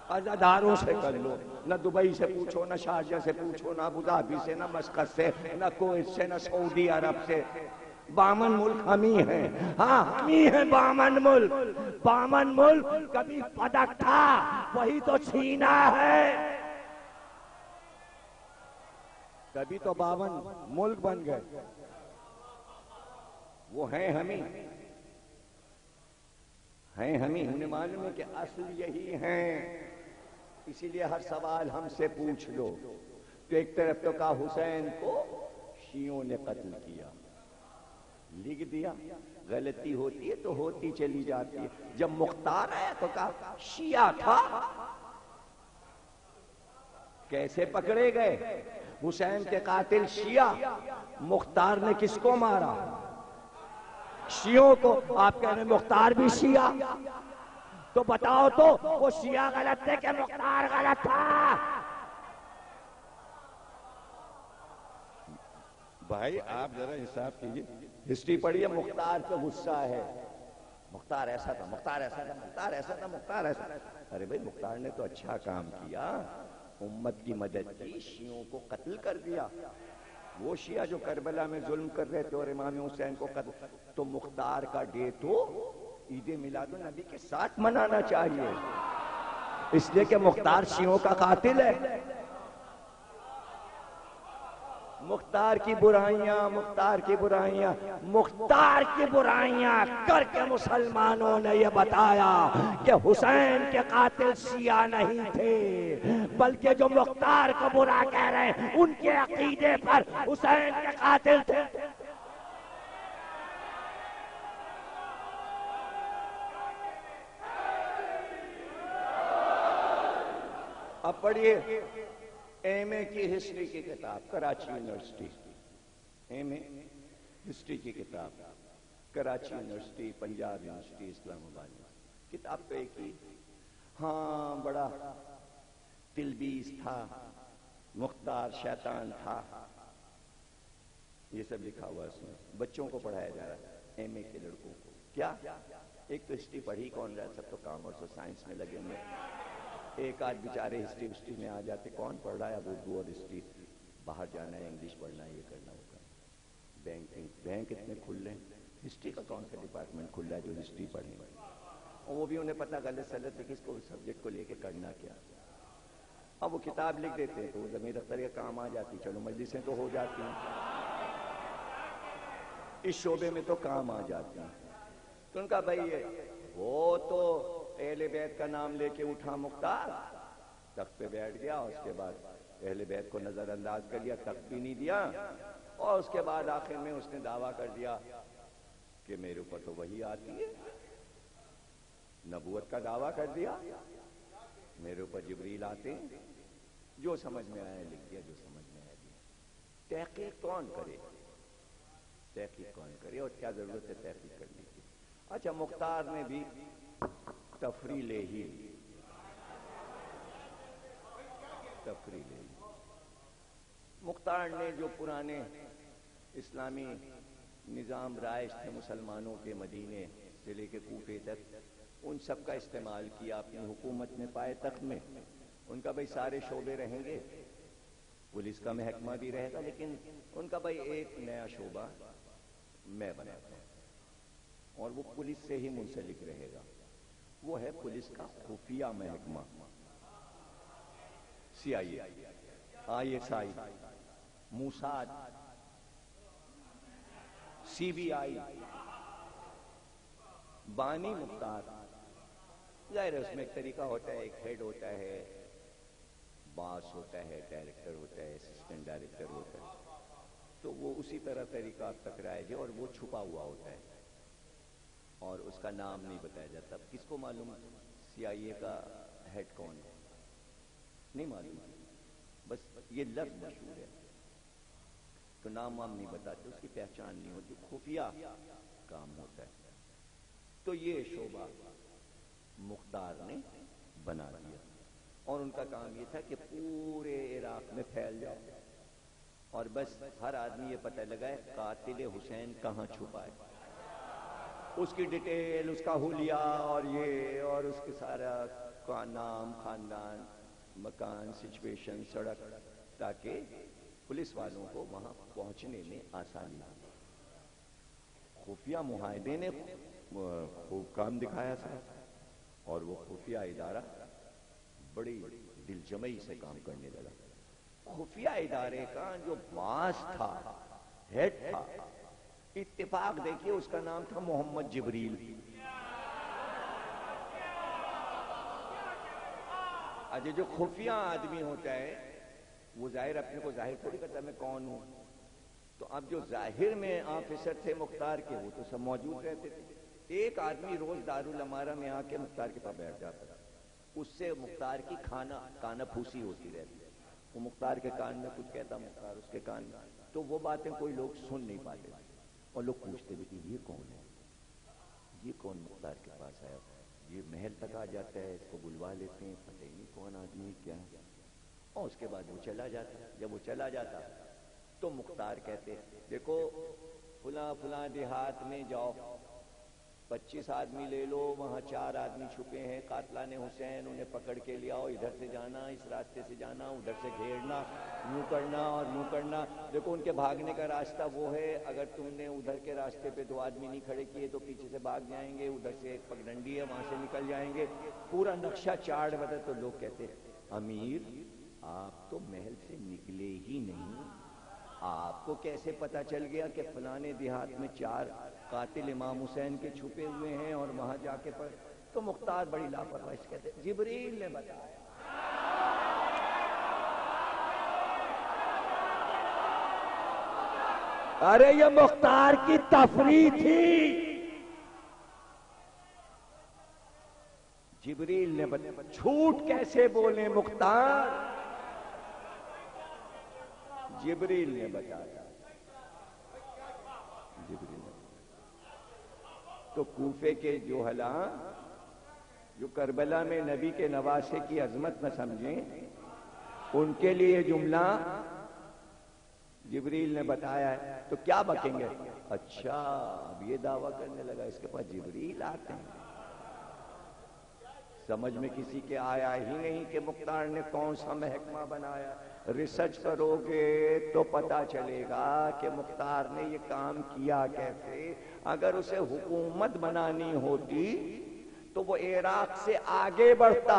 عزاداروں سے کر لو، نہ دبئی سے پوچھو، نہ شارجہ سے پوچھو، نہ ابو ظہبی سے، نہ مسقط سے، نہ کویت سے، نہ سعودی عرب سے۔ 52 ملک ہم ہی ہیں، ہاں ہم ہی ہیں 52 ملک۔ 52 ملک کبھی پدک تھا، وہی تو چھینا ہے، کبھی تو 52 ملک بن گئے، وہ ہیں ہم ہی، انہیں معلوم ہے کہ اصل یہی ہیں، اسی لیے ہر سوال ہم سے پوچھ لو۔ تو ایک طرف تو کہا حسین کو شیعوں نے قتل کیا، لکھ دیا، غلطی ہوتی ہے تو ہوتی چلی جاتی ہے۔ جب مختار آیا تو کہا شیعہ تھا، کیسے پکڑے گئے؟ حسین کے قاتل شیعہ، مختار نے کس کو مارا؟ شیعوں کو۔ آپ کہہ رہے مختار بھی شیعہ، تو بتاؤ تو وہ شیعہ غلط تھے کہ مختار غلط تھا؟ بھائی آپ ذرا انصاف کیجیے، ہسٹری پڑھیے، مختار پہ غصہ ہے، مختار ایسا تھا، مختار ایسا تھا، مختار ایسا تھا، مختار ایسا تھا۔ ارے بھائی مختار نے تو اچھا کام کیا، امت کی مدد کی، شیعوں کو قتل کر دیا، وہ شیعہ جو کربلا میں ظلم کر رہے تھے اور امام حسین کو قتل، تو مختار کا ڈے تو عید میلاد النبی کے ساتھ منانا چاہیے، اس لیے کہ مختار شیعوں کا قاتل ہے۔ مختار کی برائیاں، مختار کی برائیاں، مختار کی برائیاں کر کے مسلمانوں نے یہ بتایا کہ حسین کے قاتل شیعہ نہیں تھے، بلکہ جو مختار کو برا کہہ رہے ہیں ان کے عقیدے پر حسین کے قاتل تھے۔ اب پڑھیے ایم اے کی ہسٹری کی کتاب، کراچی یونیورسٹی، ایم اے ہسٹری کی کتاب، کراچی یونیورسٹی، پنجاب یونیورسٹی، اسلام آباد کتاب پہ کی۔ ہاں بڑا تلبیس تھا، مختار شیطان تھا، یہ سب لکھا ہوا اس میں، بچوں کو پڑھایا جا رہا ہے، ایم اے کے لڑکوں کو۔ کیا ایک تو ہسٹری پڑھی کون رہا، سب تو کامرس اور سائنس میں لگے ہوئے، ایک آدھ بیچارے ہسٹری میں آ جاتے، کون پڑھ رہا ہے اب اردو اور ہسٹری، باہر جانا ہے، انگلش پڑھنا ہے، یہ کرنا ہوگا، بینک اتنے کھل رہے ہیں، ہسٹری کا کون سا ڈپارٹمنٹ کھل رہا ہے جو ہسٹری پڑھیں گے، اور وہ بھی انہیں پتہ غلط سلط ہے کہ اس کو سبجیکٹ کو لے کے کرنا کیا۔ اب وہ کتاب لکھ دیتے ہیں تو وہ ضمیر اختر کے کام آ جاتی، چلو مجلسیں تو ہو جاتی ہیں، اس شعبے میں تو کام آ جاتی ہیں۔ تو ان کا بھائی وہ تو اہل بیت کا نام لے کے اٹھا مختار، تخت پہ بیٹھ گیا، اس کے بعد اہل بیت کو نظر انداز کر لیا، تخت بھی نہیں دیا، اور اس کے بعد آخر میں اس نے دعویٰ کر دیا کہ میرے اوپر تو وحی آتی ہے، نبوت کا دعویٰ کر دیا، میرے اوپر جبریل آتے ہیں، جو سمجھ میں آیا لکھ دیا، جو سمجھ میں آیا دیا۔ تحقیق کون کرے، تحقیق کون کرے، اور کیا ضرورت ہے تحقیق کرنے کی۔ اچھا مختار نے بھی تفریح لے ہی، تفریح لے ہی، مختار نے جو پرانے اسلامی نظام رائج تھے مسلمانوں کے مدینے سے لے کے کوفے تک، ان سب کا استعمال کیا اپنی حکومت میں، پائے تخت میں۔ ان کا بھائی سارے شعبے رہیں گے، پولیس کا محکمہ بھی رہے گا، لیکن ان کا بھائی ایک نیا شعبہ میں بناتا ہوں، اور وہ پولیس سے ہی منسلک رہے گا، وہ ہے پولیس کا خفیہ محکمہ، C I A, I S I, Mossad, C B I, بانی مختار۔ ظاہر ہے اس میں ایک طریقہ ہوتا ہے، ایک ہیڈ ہوتا ہے، باس ہوتا ہے، ڈائریکٹر ہوتا ہے، اسسٹنٹ ڈائریکٹر ہوتا ہے، تو وہ اسی طرح طریقہ آپ تک رائج ہے، اور وہ چھپا ہوا ہوتا ہے اور اس کا نام نہیں بتایا جاتا۔ کس کو معلوم سی آئی اے کا ہیڈ کون ہے؟ نہیں معلوم، بس یہ لفظ مشہور ہے، تو نام وام نہیں بتاتے، اس کی پہچان نہیں ہوتی، خفیہ کام ہوتا ہے۔ تو یہ شعبہ مختار نے بنا دیا، اور ان کا کام یہ تھا کہ پورے عراق میں پھیل جائے، اور بس ہر آدمی یہ پتہ لگائے قاتل حسین کہاں چھپا ہے، اس کی ڈیٹیل، اس کا حلیہ، اور یہ اور اس کے سارا کا نام، خاندان، مکان، سچویشن، سڑک، تاکہ پولیس والوں کو وہاں پہنچنے میں آسانی ہو۔ خفیہ معاہدے نے خوب کام دکھایا تھا، اور وہ خفیہ ادارہ بڑی دل جمعی سے کام کرنے لگا۔ خفیہ ادارے کا جو باس تھا، ہیڈ تھا، اتفاق دیکھیے اس کا نام تھا محمد جبریل۔ اچھا جو خفیہ آدمی ہوتا ہے وہ ظاہر اپنے کو ظاہر تھوڑی کرتا میں کون ہوں، تو اب جو ظاہر میں آفیسر تھے مختار کے وہ تو سب موجود رہتے تھے، ایک آدمی روز دارالامارہ میں آ کے مختار کے پاس بیٹھ جاتا تھا، اس سے مختار کی کانا پھوسی ہوتی رہتی، وہ مختار کے کان میں کچھ کہتا، مختار اس کے کان میں، تو وہ باتیں کوئی لوگ سن نہیں پاتے، اور لوگ پوچھتے بھی کہ یہ کون ہے، یہ کون مختار کے پاس آیا، یہ محل تک آ جاتا ہے، اس کو بلوا لیتے ہیں، پتہ ہی نہیں کون آدمی کیا ہے، اور اس کے بعد وہ چلا جاتا۔ جب وہ چلا جاتا تو مختار کہتے دیکھو فلاں فلاں دیہات میں جاؤ، 25 آدمی لے لو، وہاں 4 آدمی چھپے ہیں قاتلان حسین، انہیں پکڑ کے لے آؤ، ادھر سے جانا، اس راستے سے جانا، ادھر سے گھیرنا، یوں کرنا اور یوں کرنا۔ دیکھو ان کے بھاگنے کا راستہ وہ ہے، اگر تم نے ادھر کے راستے پہ 2 آدمی نہیں کھڑے کیے تو پیچھے سے بھاگ جائیں گے، ادھر سے ایک پگڈنڈی ہے وہاں سے نکل جائیں گے، پورا نقشہ چارٹ بتا۔ تو لوگ کہتے امیر آپ تو محل سے نکلے ہی نہیں، آپ کو کیسے پتا چل گیا کہ فلانے دیہات میں 4 قاتل امام حسین کے چھپے ہوئے ہیں اور وہاں جا کے تو مختار بڑی لاپرواہی سے کہتے جبریل نے بتایا۔ ارے یہ مختار کی تفریح تھی، جبریل نے بتایا۔ جھوٹ کیسے بولے مختار؟ جبریل نے بتایا، جبریل نے۔ تو کوفے کے جوہلاء جو کربلا میں نبی کے نواسے کی عظمت نہ سمجھیں، ان کے لیے یہ جملہ جبریل نے بتایا ہے تو کیا بکیں گے؟ اچھا اب یہ دعویٰ کرنے لگا اس کے پاس جبریل آتے ہیں۔ سمجھ میں کسی کے آیا ہی نہیں کہ مختار نے کون سا محکمہ بنایا۔ ریسرچ کرو گے تو پتا چلے گا کہ مختار نے یہ کام کیا کیسے۔ اگر اسے حکومت بنانی ہوتی تو وہ عراق سے آگے بڑھتا،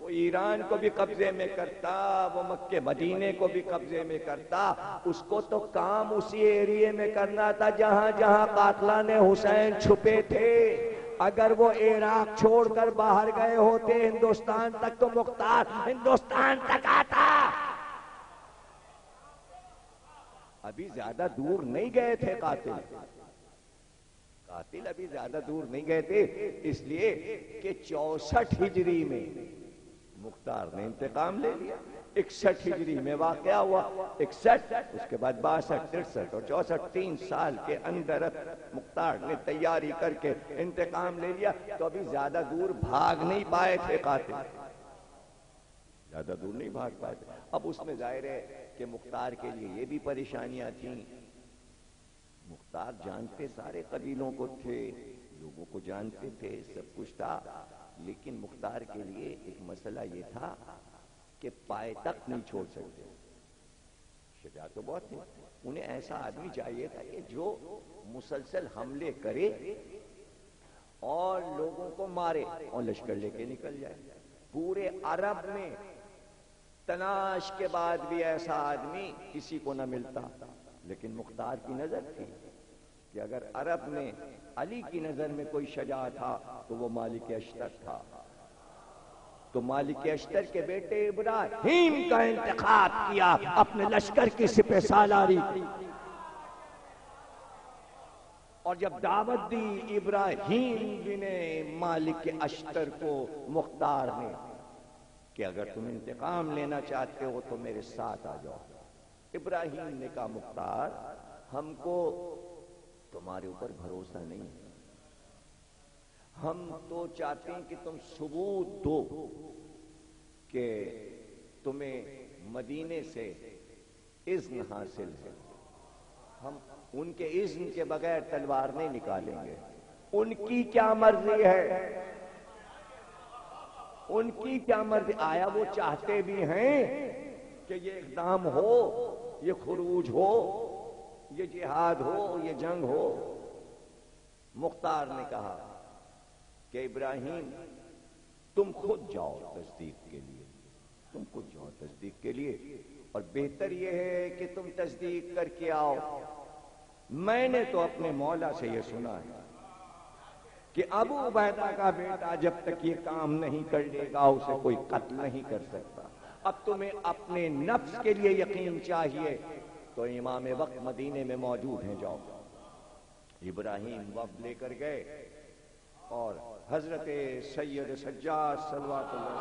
وہ ایران کو بھی قبضے میں کرتا، وہ مکہ مدینے کو بھی قبضے میں کرتا۔ اس کو تو کام اسی ایریے میں کرنا تھا جہاں جہاں قاتلان حسین چھپے تھے۔ اگر وہ عراق چھوڑ کر باہر گئے ہوتے ہندوستان تک تو مختار ہندوستان تک آتا۔ ابھی زیادہ دور نہیں گئے تھے قاتل ابھی زیادہ دور نہیں گئے تھے، اس لیے کہ 64 ہجری میں مختار نے انتقام لے لیا۔ 61 ہجری میں واقعہ ہوا، 61 اس کے بعد 62 63 اور 64 3 سال کے اندر مختار نے تیاری کر کے انتقام لے لیا۔ تو ابھی زیادہ دور بھاگ نہیں پائے تھے قاتل، زیادہ دور نہیں بھاگ پائے تھے۔ اب اس میں ظاہر ہے کہ مختار کے لیے یہ بھی پریشانیاں تھیں۔ مختار جانتے سارے قبیلوں کو تھے، لوگوں کو جانتے تھے، سب کچھ تھا، لیکن مختار کے لیے ایک مسئلہ یہ تھا کہ پائے تک نہیں چھوڑ سکتے۔ شجاعت تو بہت تھی، انہیں ایسا آدمی چاہیے تھا کہ جو مسلسل حملے کرے اور لوگوں کو مارے اور لشکر لے کے نکل جائے۔ پورے عرب میں تلاش کے بعد بھی ایسا آدمی کسی کو نہ ملتا، لیکن مختار کی نظر تھی کہ اگر عرب میں علی کی نظر میں کوئی شجاع تھا تو وہ مالک اشتر تھا۔ تو مالک اشتر کے بیٹے ابراہیم کا انتخاب کیا اپنے لشکر کی سپہ سالاری کی، اور جب دعوت دی ابراہیم بن مالک اشتر کو مختار نے کہ اگر تم انتقام لینا چاہتے ہو تو میرے ساتھ آ جاؤ۔ ابراہیم نے کہا مختار ہم کو تمہارے اوپر بھروسہ نہیں، ہم تو چاہتے ہیں کہ تم ثبوت دو کہ تمہیں مدینے سے اذن حاصل ہے، ہم ان کے اذن کے بغیر تلوار نہیں نکالیں گے۔ ان کی کیا مرضی ہے، ان کی کیا مرضی، آیا وہ چاہتے بھی ہیں کہ یہ اقدام ہو، یہ خروج ہو، یہ جہاد ہو، یہ جنگ ہو۔ مختار نے کہا کہ ابراہیم تم خود جاؤ تصدیق کے لیے، تم خود جاؤ تصدیق کے لیے، اور بہتر یہ ہے کہ تم تصدیق کر کے آؤ۔ میں نے تو اپنے مولا سے یہ سنا ہے کہ ابو عبیدہ کا بیٹا جب تک یہ کام نہیں کر لے گا اسے کوئی قتل نہیں کر سکتا۔ اب تمہیں اپنے نفس کے لیے یقین چاہیے تو امام وقت مدینے میں موجود ہیں، جاؤ۔ ابراہیم وفد لے کر گئے اور حضرت سید سجاد صلوات اللہ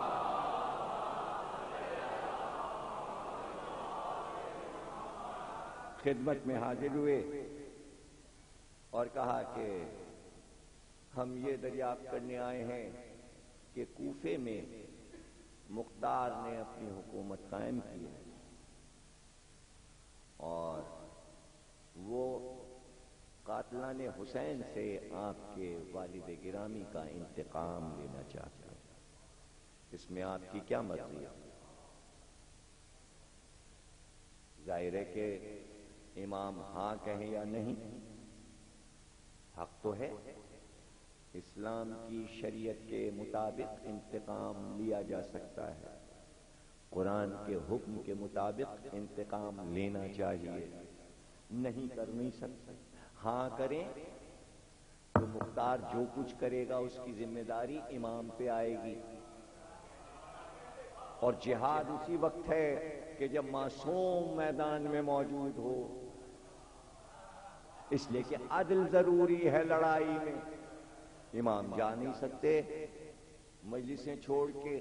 خدمت میں حاضر ہوئے اور کہا کہ ہم یہ دریافت کرنے آئے ہیں کہ کوفے میں مختار نے اپنی حکومت قائم کی ہے، اور وہ قاتلان حسین سے آپ کے والد گرامی کا انتقام لینا چاہتے ہیں. اس میں آپ کی کیا مرضی ہے؟ ظاہر ہے کہ امام ہاں کہیں یا نہیں، حق تو ہے. اسلام کی شریعت کے مطابق انتقام لیا جا سکتا ہے، قرآن کے حکم کے مطابق انتقام لینا چاہیے. نہیں کر نہیں سکتے. ہاں کریں تو مختار جو کچھ کرے گا اس کی ذمہ داری امام پہ آئے گی. اور جہاد اسی وقت ہے کہ جب معصوم میدان میں موجود ہو، اس لیے کہ عدل ضروری ہے لڑائی میں. امام جا نہیں سکتے مجلسیں چھوڑ کے.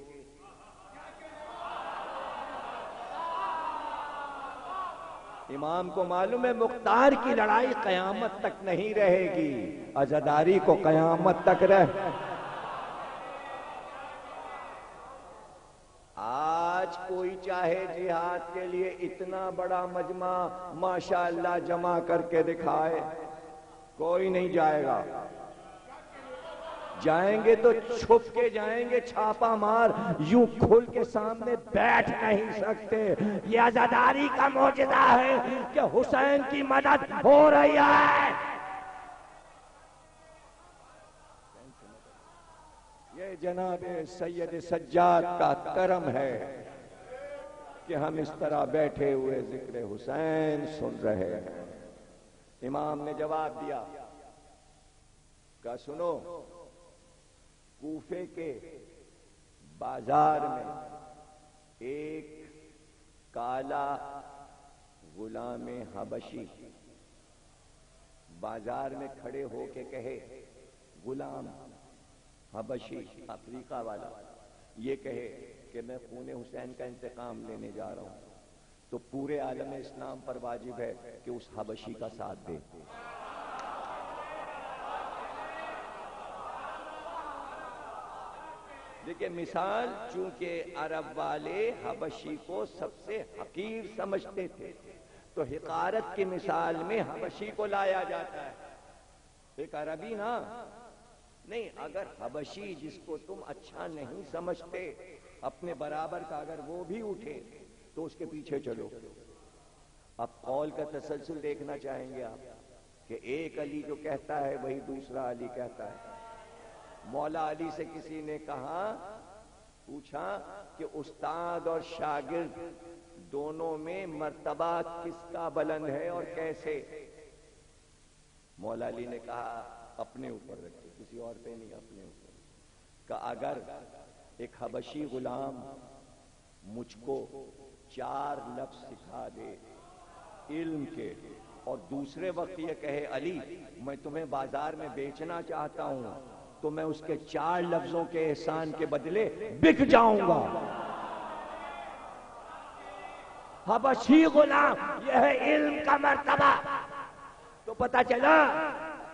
امام کو معلوم ہے مختار کی لڑائی قیامت تک نہیں رہے گی، عزاداری کو قیامت تک رہ. آج کوئی چاہے جہاد کے لیے اتنا بڑا مجمع ماشاءاللہ جمع کر کے دکھائے، کوئی نہیں جائے گا. جائیں گے تو چھپ کے جائیں گے، چھاپا مار. یوں کھل کے سامنے بیٹھ نہیں سکتے. یہ عزاداری کا معجزہ ہے کہ حسین کی مدد ہو رہی ہے. یہ جناب سید سجاد کا کرم ہے کہ ہم اس طرح بیٹھے ہوئے ذکر حسین سن رہے ہیں. امام نے جواب دیا کہ سنو، کوفے کے بازار میں ایک کالا غلام حبشی بازار میں کھڑے ہو کے کہے، غلام حبشی افریقہ والا یہ کہے کہ میں خون حسین کا انتقام لینے جا رہا ہوں، تو پورے عالم اسلام پر واجب ہے کہ اس حبشی کا ساتھ دے. دیکھیں مثال، چونکہ عرب والے حبشی کو سب سے حقیر سمجھتے تھے تو حقارت کی مثال میں حبشی کو لایا جاتا ہے. ایک عربی نا نہیں، اگر حبشی جس کو تم اچھا نہیں سمجھتے اپنے برابر کا اگر وہ بھی اٹھے تو اس کے پیچھے چلو. اب قول کا تسلسل دیکھنا چاہیں گے آپ کہ ایک علی جو کہتا ہے وہی دوسرا علی کہتا ہے. مولا علی سے کسی نے کہا، پوچھا کہ استاد اور شاگرد دونوں میں مرتبہ کس کا بلند ہے اور کیسے؟ مولا علی نے کہا اپنے اوپر رکھے، کسی اور پہ نہیں، اپنے اوپر. کہ اگر ایک حبشی غلام مجھ کو 4 لفظ سکھا دے علم کے اور دوسرے وقت یہ کہے علی میں تمہیں بازار میں بیچنا چاہتا ہوں، تو میں اس کے 4 لفظوں کے احسان کے بدلے بک جاؤں گا. حبشی غلام، یہ ہے علم کا مرتبہ. تو پتہ چلا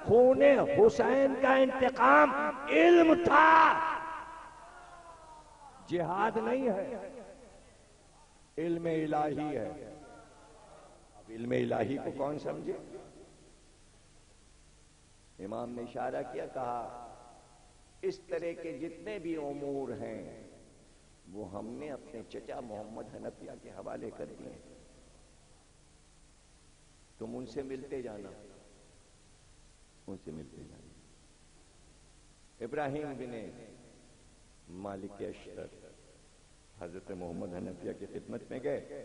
خون حسین کا انتقام علم تھا، جہاد نہیں ہے، علم الہی ہے. اب علم الہی کو کون سمجھے؟ امام نے اشارہ کیا، کہا اس طرح کے جتنے بھی امور ہیں وہ ہم نے اپنے چچا محمد حنفیہ کے حوالے کر دیے، تم ان سے ملتے جانا، ان سے ملتے جانا. ابراہیم بن مالک اشتر حضرت محمد حنفیہ کی خدمت میں گئے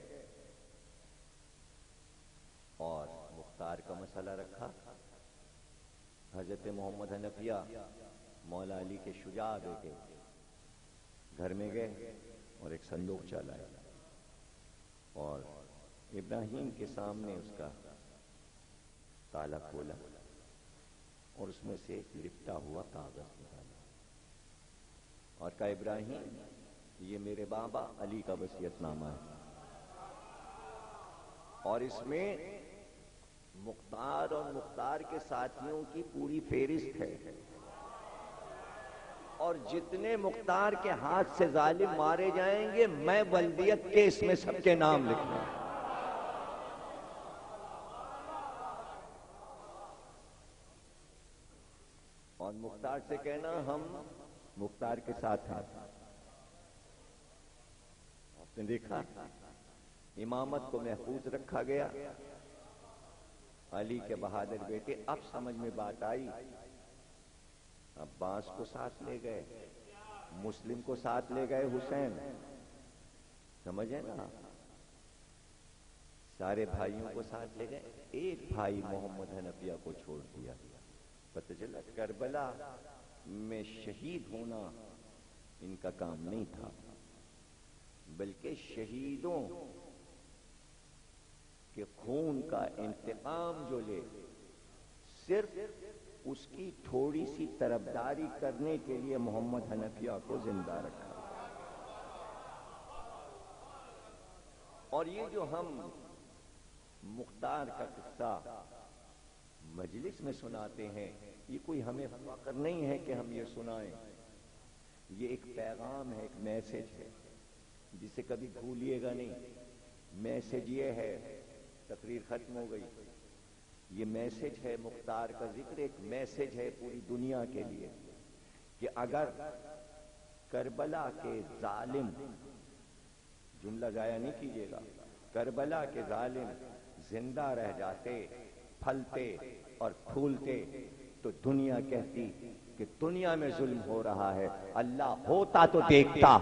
اور مختار کا مسئلہ رکھا. حضرت محمد حنفیہ مولا علی کے شجاع بیٹے گھر میں گئے اور ایک صندوق چلائے اور ابراہیم کے سامنے اس کا تالا کھولا اور اس میں سے ایک لپٹا ہوا کاغذ نکالا اور کہا ابراہیم یہ میرے بابا علی کا وصیت نامہ ہے اور اس میں مختار اور مختار کے ساتھیوں کی پوری فہرست ہے اور جتنے مختار کے ہاتھ سے ظالم مارے جائیں گے میں ولدیت کے اس میں سب کے نام لکھنا. مختار سے کہنا ہم مختار کے ساتھ ہیں. آپ نے دیکھا امامت کو محفوظ رکھا گیا. علی کے بہادر بیٹے. اب سمجھ میں بات آئی. عباس کو ساتھ لے گئے, مسلم کو ساتھ لے گئے, حسین سمجھے نا, سارے بھائیوں کو ساتھ لے گئے, ایک بھائی محمد حنفیہ کو چھوڑ دیا. پتہ چلا کربلا میں شہید ہونا ان کا کام نہیں تھا, بلکہ شہیدوں کے خون کا انتقام جو لے, صرف اس کی تھوڑی سی طرفداری کرنے کے لیے محمد حنفیہ کو زندہ رکھا. اور یہ جو ہم مختار کا قصہ مجلس میں سناتے ہیں, یہ کوئی ہمیں فخر نہیں ہے کہ ہم یہ سنائیں. یہ ایک پیغام ہے, ایک میسج ہے جسے کبھی بھولیے گا نہیں. میسج یہ ہے, تقریر ختم ہو گئی. یہ میسج ہے, مختار کا ذکر ایک میسج ہے پوری دنیا کے لیے کہ اگر کربلا کے ظالم, جملہ ضائع نہیں کیجیے گا, کربلا کے ظالم زندہ رہ جاتے, پھلتے اور پھولتے, تو دنیا کہتی کہ دنیا میں ظلم ہو رہا ہے, اللہ ہوتا تو دیکھتا.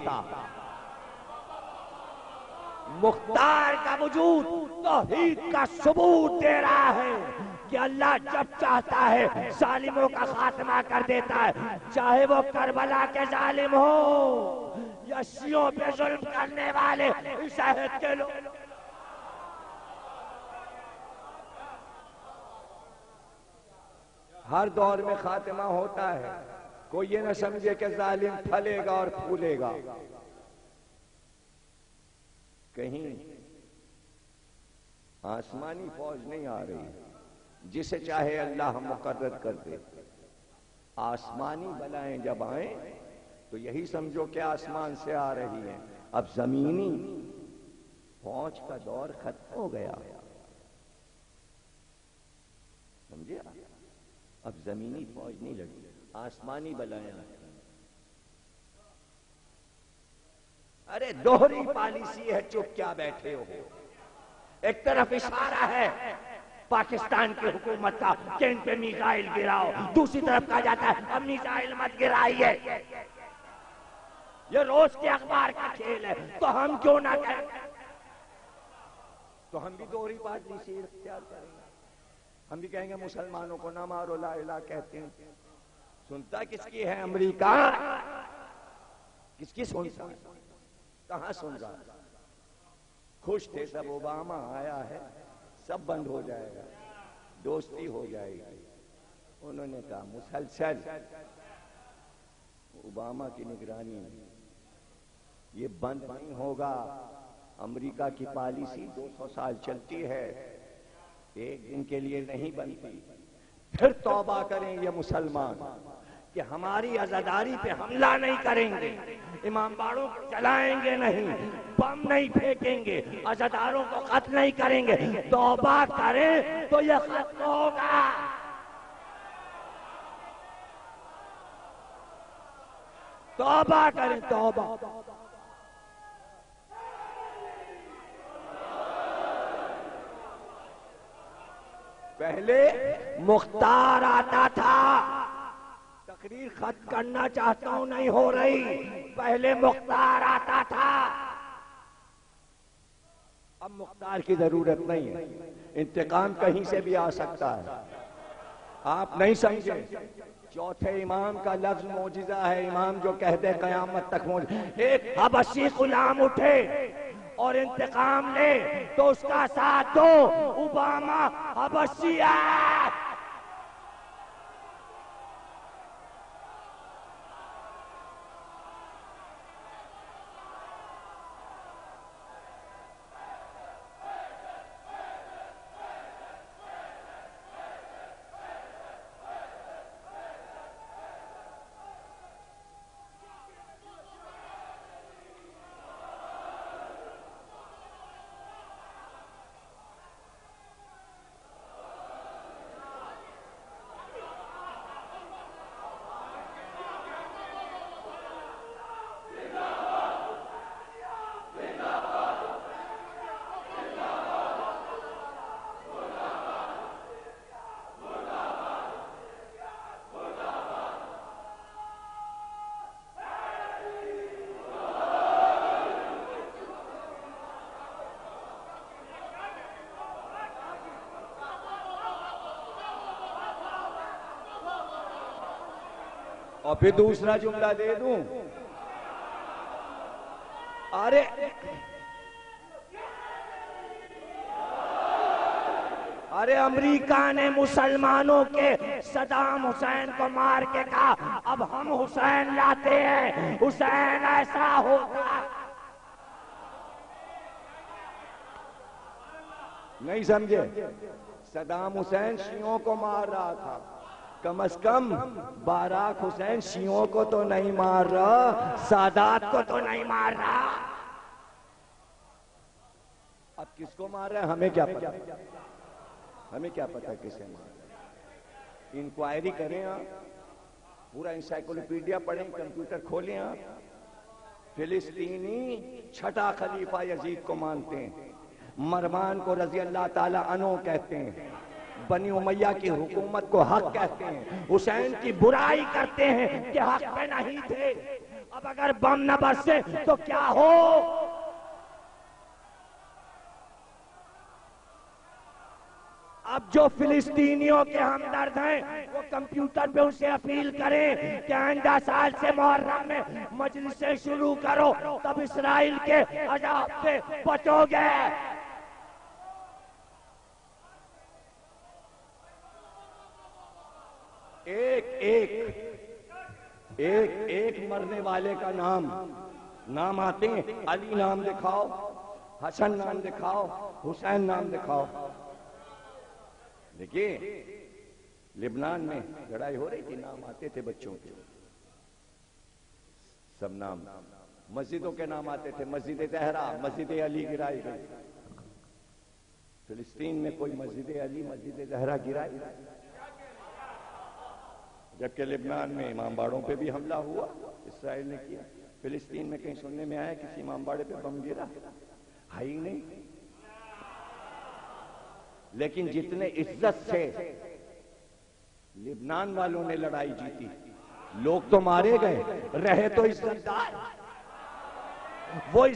مختار کا وجود توحید کا ثبوت دے رہا ہے کہ اللہ جب چاہتا ہے ظالموں کا خاتمہ کر دیتا ہے, چاہے وہ کربلا کے ظالم ہو یا شیعوں پہ ظلم کرنے والے عیسائیت کے لوگ. ہر دور میں خاتمہ ہوتا ہے. کوئی یہ نہ سمجھے کہ ظالم پھلے گا اور پھولے گا. کہیں آسمانی فوج نہیں آ رہی, جسے چاہے اللہ مقرر کر دے. آسمانی بلائیں جب آئیں تو یہی سمجھو کہ آسمان سے آ رہی ہیں. اب زمینی فوج کا دور ختم ہو گیا, سمجھے؟ اب زمینی فوج نہیں لڑی, آسمانی بلائیں آتی. ارے دوہری پالیسی ہے, چپ کیا بیٹھے ہو. ایک طرف اشارہ ہے پاکستان کی حکومت کا کہ ان پہ میزائل گراؤ, دوسری طرف کہا جاتا ہے اب میزائل مت گرائیے. یہ روز کے اخبار کا کھیل ہے, تو ہم کیوں نہ کریں؟ تو ہم بھی دوہری پالیسی اختیار کریں گے. ہم بھی کہیں گے مسلمانوں کو نہ مارو, لا الہ کہتے ہیں. سنتا کس کی ہے امریکہ؟ کس کی سنتا؟ کہاں سن رہا؟ خوش تھے سب, اوباما آیا ہے, سب بند ہو جائے گا, دوستی ہو جائے گی. انہوں نے کہا مسلسل اوباما کی نگرانی میں یہ بند نہیں ہوگا. امریکہ کی پالیسی 200 سال چلتی ہے, ایک دن کے لیے نہیں بنتی. پھر توبہ کریں یہ مسلمان کہ ہماری عزاداری پہ حملہ نہیں کریں گے, امام باڑوں کو جلائیں گے نہیں, بم نہیں پھینکیں گے, عزاداروں کو قتل نہیں کریں گے. توبہ کریں تو یہ ختم ہوگا. توبہ کریں, توبہ. پہلے مختار آتا تھا, تقریر ختم کرنا چاہتا ہوں, نہیں ہو رہی. پہلے مختار آتا تھا, اب مختار کی ضرورت نہیں ہے. انتقام کہیں سے بھی آ سکتا ہے, آپ نہیں سمجھے. چوتھے امام کا لفظ معجزہ ہے, امام جو کہہ دے قیامت تک معجزہ. ایک حبشی غلام اٹھے اور انتقام لے تو اس کا ساتھ دو. اوباما حبشی ہے. اور پھر دوسرا جملہ دے دوں؟ ارے امریکہ نے مسلمانوں کے صدام حسین کو مار کے کہا اب ہم حسین لاتے ہیں، حسین ایسا ہوگا۔ نہیں سمجھے؟ صدام حسین شیعوں کو مار رہا تھا، کم از کم باراک حسین شیعوں کو تو نہیں مار رہا، سادات کو تو نہیں مار رہا۔ اب کس کو مار رہا ہے ہمیں کیا پتا، ہمیں کیا پتا کسے مار رہا ہے۔ انکوائری کریں آپ، پورا انسائیکلوپیڈیا پڑھیں، کمپیوٹر کھولیں آپ۔ فلسطینی چھٹا خلیفہ یزید کو مانتے ہیں، مروان کو رضی اللہ تعالی عنہ کہتے ہیں، بنی امیہ کی حکومت کو حق کہتے ہیں، حسین کی برائی کرتے ہیں کہ حق پہ نہیں تھے۔ اب اگر بم نہ برسے تو کیا ہو؟ اب جو فلسطینیوں کے ہمدرد ہیں وہ کمپیوٹر پہ اسے اپیل کریں کہ آئندہ سال سے محرم میں مجلسیں شروع کرو، تب اسرائیل کے عذاب سے بچو گے۔ ایک مرنے والے کا نام آتے ہیں، علی نام دکھاؤ، حسن نام دکھاؤ، حسین نام دکھاؤ۔ دیکھیے لبنان میں لڑائی ہو رہی تھی، نام آتے تھے بچوں کے، سب نام، مسجدوں کے نام آتے تھے، مسجد زہرا، مسجد علی گرائی گئی۔ فلسطین میں کوئی مسجد علی، مسجد زہرا گرائی، جبکہ لبنان میں امام باڑوں پہ بھی حملہ ہوا، اسرائیل نے کیا۔ فلسطین میں کہیں سننے میں آیا کسی امام باڑے پہ بم گرا؟ ہے ہی نہیں۔ لیکن جتنے عزت سے لبنان والوں نے لڑائی جیتی، لوگ تو مارے گئے، رہے تو عزت دار۔ وہ